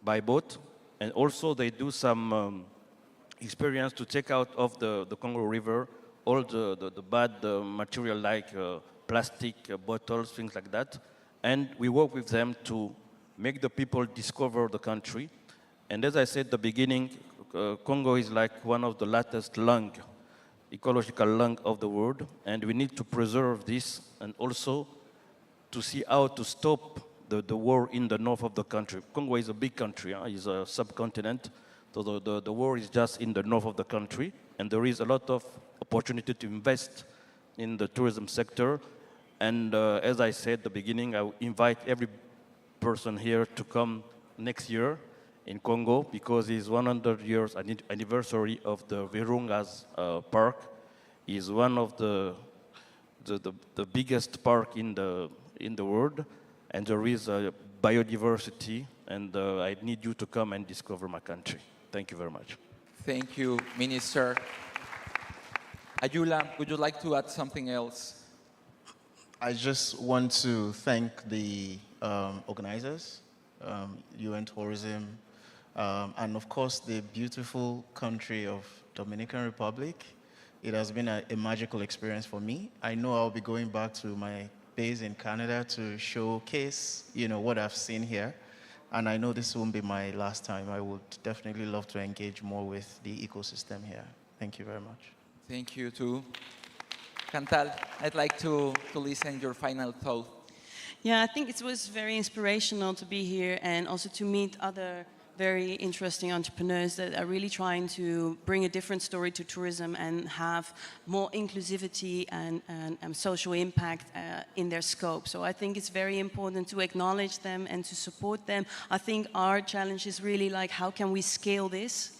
by boat, and also they do some experience to take out of the Congo River all the bad material like plastic bottles, things like that, and we work with them to make the people discover the country. And as I said at the beginning, Congo is like one of the latest ecological lung of the world, and we need to preserve this and also to see how to stop the war in the north of the country. Congo is a big country, it's a subcontinent, so the war is just in the north of the country, and there is a lot of opportunity to invest in the tourism sector. And as I said at the beginning, I invite every person here to come next year in Congo because it's 100 years anniversary of the Virunga's park. It's one of the biggest park in the world, and there is a biodiversity, and I need you to come and discover my country. Thank you very much. Thank you, Minister. Ayula, would you like to add something else? I just want to thank the organizers, UN Tourism, and of course the beautiful country of Dominican Republic. It has been a magical experience for me. I know I'll be going back to my base in Canada to showcase, what I've seen here. And I know this won't be my last time. I would definitely love to engage more with the ecosystem here. Thank you very much. Thank you too. Cantal, I'd like to listen your final thought. Yeah, I think it was very inspirational to be here and also to meet other very interesting entrepreneurs that are really trying to bring a different story to tourism and have more inclusivity and social impact in their scope. So I think it's very important to acknowledge them and to support them. I think our challenge is really like, how can we scale this?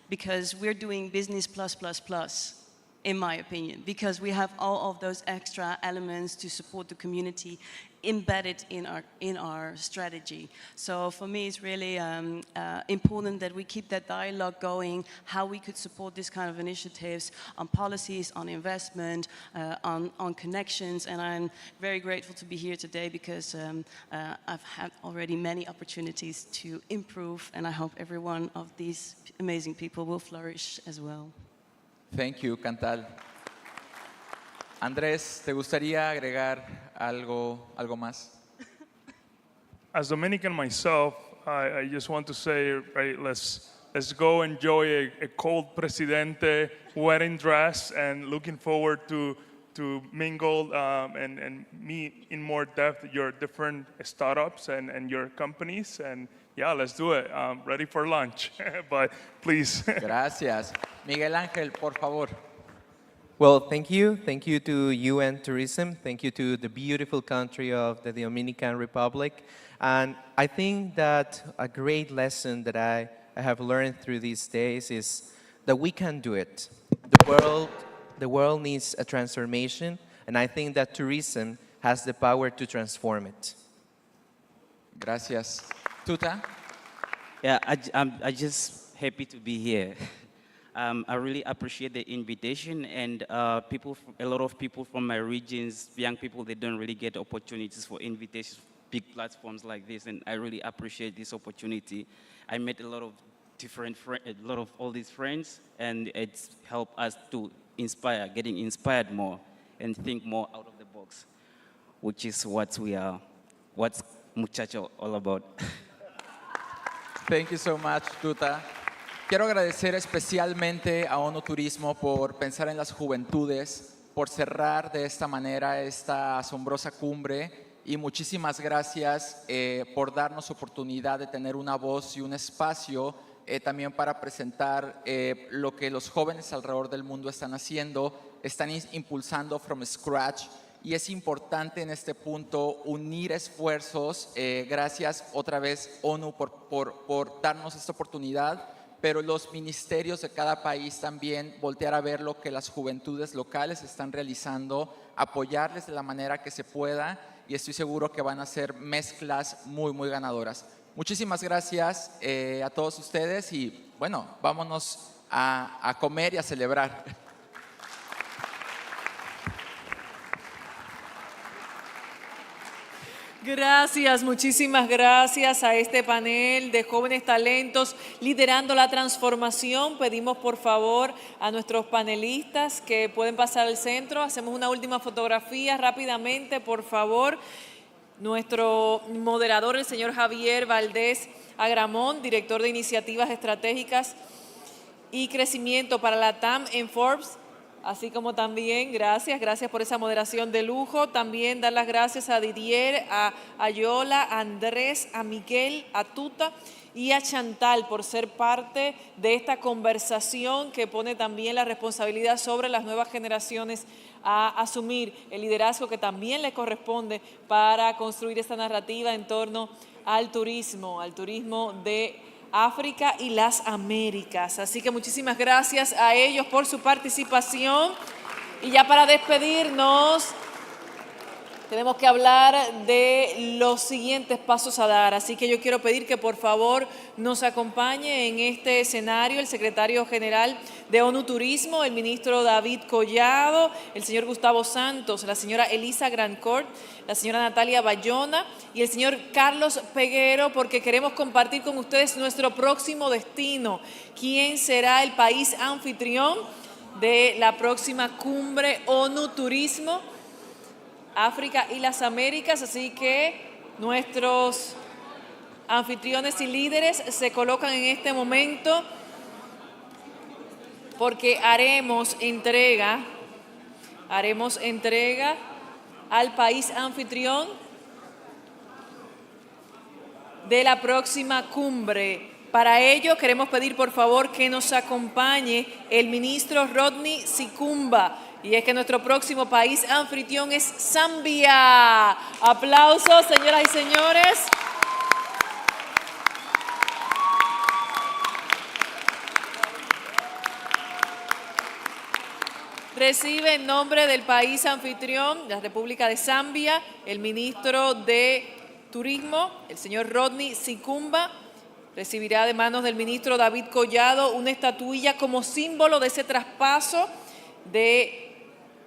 Because we're doing business plus, in my opinion, because we have all of those extra elements to support the community embedded in our strategy. So for me, it's really important that we keep that dialogue going, how we could support this kind of initiatives on policies, on investment, on connections. And I'm very grateful to be here today because I've had already many opportunities to improve, and I hope every one of these amazing people will flourish as well. Thank you, Cantal. Andrés, ¿te gustaría agregar algo más? As Dominican myself, I just want to say, right, let's go enjoy a cold Presidente wedding dress, and looking forward to mingle and meet in more depth your different startups and your companies. And yeah, let's do it. Ready for lunch, but please. Gracias. Miguel Ángel, por favor. Well, thank you. Thank you to UN Tourism. Thank you to the beautiful country of the Dominican Republic. And I think that a great lesson that I have learned through these days is that we can do it. The world needs a transformation, and I think that tourism has the power to transform it. Gracias. Tuta? Yeah, I'm just happy to be here. I really appreciate the invitation, and a lot of people from my regions, young people, they don't really get opportunities for invitations, big platforms like this, and I really appreciate this opportunity. I met a lot of all these friends, and it's helped us to getting inspired more, and think more out of the box, which is what's Muchacho all about. Thank you so much, Tuta. Quiero agradecer especialmente a ONU Turismo por pensar en las juventudes, por cerrar de esta manera esta asombrosa cumbre, y muchísimas gracias por darnos oportunidad de tener una voz y un espacio también para presentar lo que los jóvenes alrededor del mundo están haciendo, están impulsando from scratch, y es importante en este punto unir esfuerzos. Gracias otra vez ONU por darnos esta oportunidad, pero los ministerios de cada país también voltear a ver lo que las juventudes locales están realizando, apoyarles de la manera que se pueda, y estoy seguro que van a ser mezclas muy, muy ganadoras. Muchísimas gracias a todos ustedes, y bueno, vámonos a comer y a celebrar. Gracias, muchísimas gracias a este panel de jóvenes talentos liderando la transformación. Pedimos por favor a nuestros panelistas que pueden pasar al centro. Hacemos una última fotografía rápidamente, por favor. Nuestro moderador, el señor Javier Valdés Agramón, director de Iniciativas Estratégicas y Crecimiento para la TAM en Forbes. Así como también, gracias por esa moderación de lujo. También dar las gracias a Didier, a Ayola, a Andrés, a Miguel, a Tuta y a Chantal por ser parte de esta conversación que pone también la responsabilidad sobre las nuevas generaciones a asumir el liderazgo que también les corresponde para construir esta narrativa en torno al turismo de África y las Américas. Así que muchísimas gracias a ellos por su participación. Y ya para despedirnos, tenemos que hablar de los siguientes pasos a dar. Así que yo quiero pedir que por favor nos acompañe en este escenario el secretario general de ONU Turismo, el ministro David Collado, el señor Gustavo Santos, la señora Elisa Grandcourt, la señora Natalia Bayona y el señor Carlos Peguero, porque queremos compartir con ustedes nuestro próximo destino. ¿Quién será el país anfitrión de la próxima cumbre ONU Turismo? África y las Américas, así que nuestros anfitriones y líderes se colocan en este momento porque haremos entrega al país anfitrión de la próxima cumbre. Para ello queremos pedir por favor que nos acompañe el ministro Rodney Sikumba. Y es que nuestro próximo país anfitrión es Zambia. Aplausos, señoras y señores. Recibe en nombre del país anfitrión, la República de Zambia, el ministro de Turismo, el señor Rodney Sikumba. Recibirá de manos del ministro David Collado una estatuilla como símbolo de ese traspaso de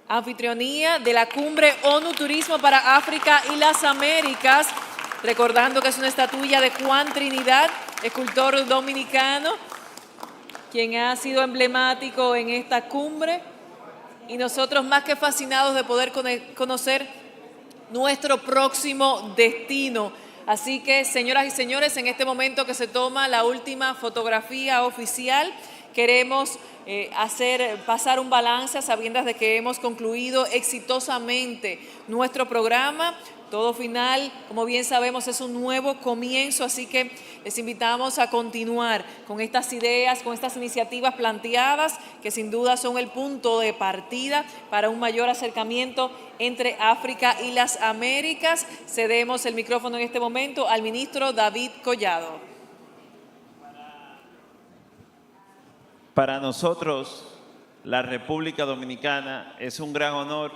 anfitrionía de la cumbre ONU Turismo para África y las Américas, recordando que es una estatuilla de Juan Trinidad, escultor dominicano, quien ha sido emblemático en esta cumbre, y nosotros más que fascinados de poder conocer nuestro próximo destino. Así que, señoras y señores, en este momento que se toma la última fotografía oficial, queremos pasar un balance a sabiendas de que hemos concluido exitosamente nuestro programa. Todo final, como bien sabemos, es un nuevo comienzo, así que les invitamos a continuar con estas ideas, con estas iniciativas planteadas, que sin duda son el punto de partida para un mayor acercamiento entre África y las Américas. Cedemos el micrófono en este momento al ministro David Collado. Para nosotros, la República Dominicana, es un gran honor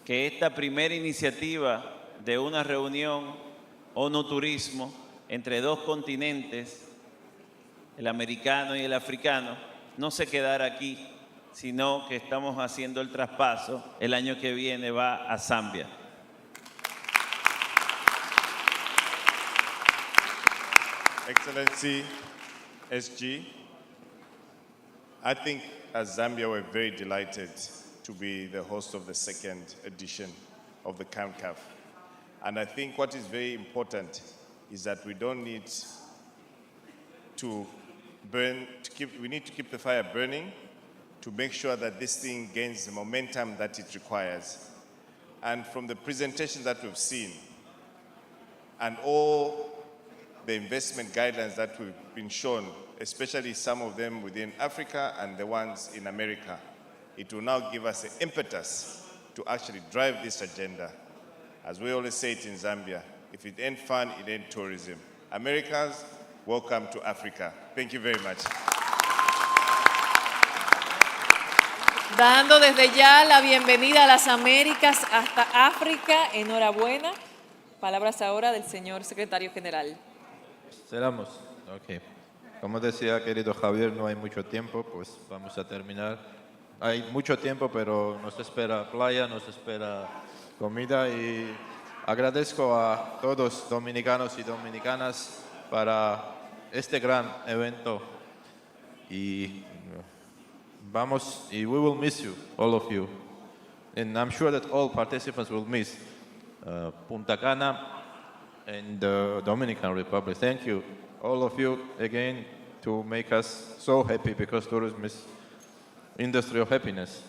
que esta primera iniciativa de una reunión ONU Turismo entre dos continentes el americano y el africano, no se quedara aquí, sino que estamos haciendo el traspaso. El año que viene va a Zambia. Excellency SG, I think as Zambia we're very delighted to be the host of the second edition of the CANCAF. And I think what is very important is that we don't need to we need to keep the fire burning to make sure that this thing gains the momentum that it requires. And from the presentation that we've seen and all the investment guidelines that we've been shown, especially some of them within Africa and the ones in America, it will now give us an impetus to actually drive this agenda. As we always say it in Zambia, if it ain't fun, it ain't tourism. Americans, welcome to Africa. Thank you very much. Dando desde ya la bienvenida a las Américas hasta África, enhorabuena. Palabras ahora del señor secretario general. Cerramos. Ok. Como decía querido Javier, no hay mucho tiempo, pues vamos a terminar. Hay mucho tiempo, pero nos espera playa, nos espera comida y agradezco a todos dominicanos y dominicanas para este gran evento y vamos, y we will miss you, all of you. And I'm sure that all participants will miss Punta Cana and the Dominican Republic. Thank you, all of you, again, to make us so happy because tourism is industry of happiness.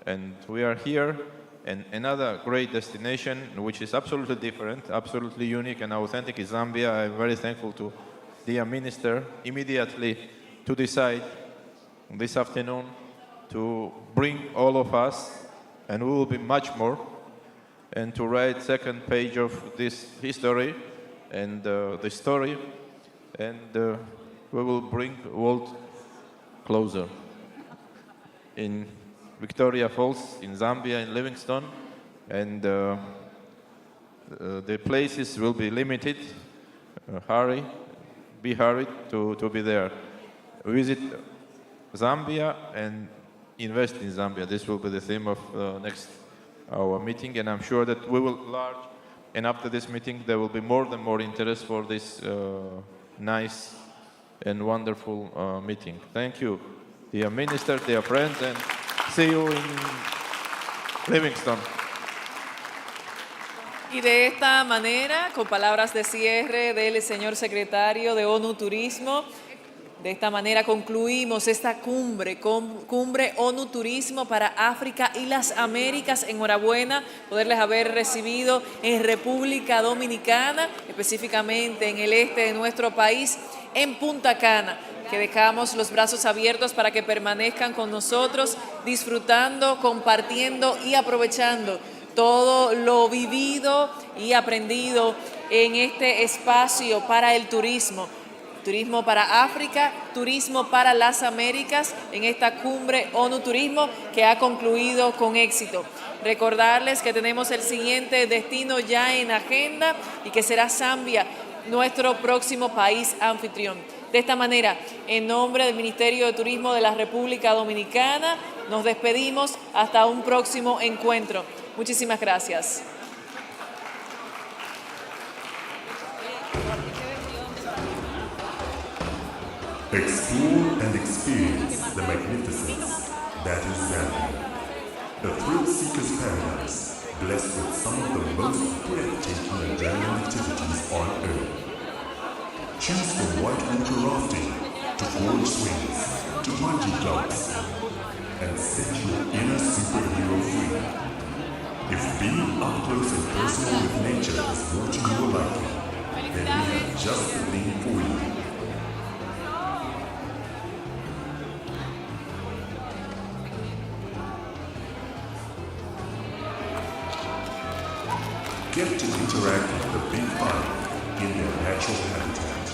And we are here in another great destination, which is absolutely different, absolutely unique and authentic is Zambia. I'm very thankful to the Minister immediately to decide this afternoon to bring all of us, and we will be much more, and to write second page of this history and the story, and we will bring the world closer. In Victoria Falls, in Zambia, in Livingstone, and the places will be limited. Be hurried to be there. Visit Zambia and invest in Zambia. This will be the theme of our meeting, and I'm sure that we will large. And after this meeting, there will be more and more interest for this nice and wonderful meeting. Thank you, dear Minister, dear friends, and see you in Livingstone. Y de esta manera, con palabras de cierre del señor secretario de ONU Turismo, de esta manera concluimos esta cumbre ONU Turismo para África y las Américas. Enhorabuena poderles haber recibido en República Dominicana, específicamente en el este de nuestro país, en Punta Cana, que dejamos los brazos abiertos para que permanezcan con nosotros, disfrutando, compartiendo y aprovechando todo lo vivido y aprendido en este espacio para el turismo. Turismo para África, turismo para las Américas en esta cumbre ONU Turismo que ha concluido con éxito. Recordarles que tenemos el siguiente destino ya en agenda y que será Zambia, nuestro próximo país anfitrión. De esta manera, en nombre del Ministerio de Turismo de la República Dominicana, nos despedimos hasta un próximo encuentro. Muchísimas gracias. Explore and experience the magnificence that is Zambia, a thrill-seeker's paradise blessed with some of the most breathtaking adrenaline activities on Earth. Choose from whitewater rafting to gorge swings to bungee jumps and set your inner superhero free. If being up close and personal with nature is more to your liking, then we have just the thing for you. Get to interact with the big five in their natural habitat.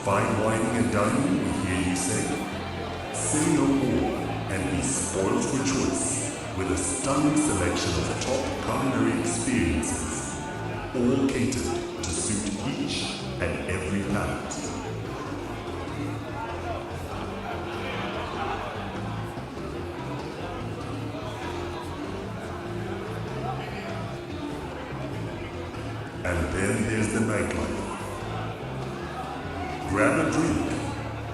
Fine whining and dining, we hear you say? Say no more and be spoiled for choice with a stunning selection of top culinary experiences, all catered to suit each and every palate. the nightlife. Grab a drink.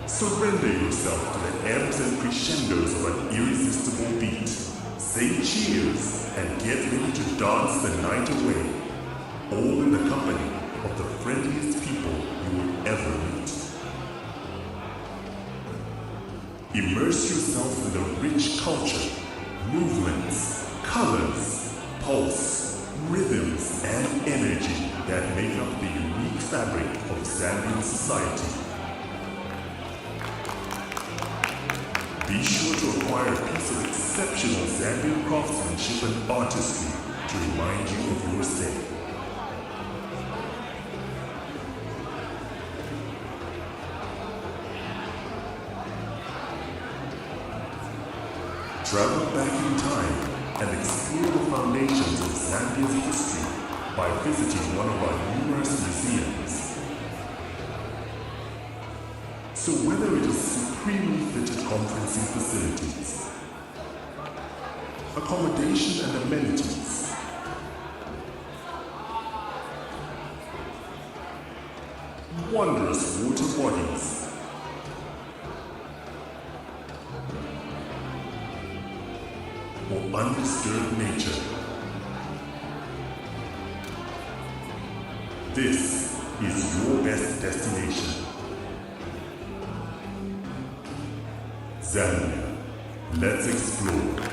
Surrender yourself to the ebbs and crescendos of an irresistible beat. Say cheers and get ready to dance the night away, all in the company of the friendliest people you will ever meet. Immerse yourself in the rich culture, movements, colors, pulse, rhythms, and energy that make up the unique fabric of Zambian society. Be sure to acquire a piece of exceptional Zambian craftsmanship and artistry to remind you of your stay. Travel back in time and explore the foundations of Zambia's history by visiting one of our numerous museums. So whether it is supremely fitted conferencing facilities, accommodation and amenities, wondrous water bodies, or undisturbed nature, this is your best destination. Zambia, let's explore.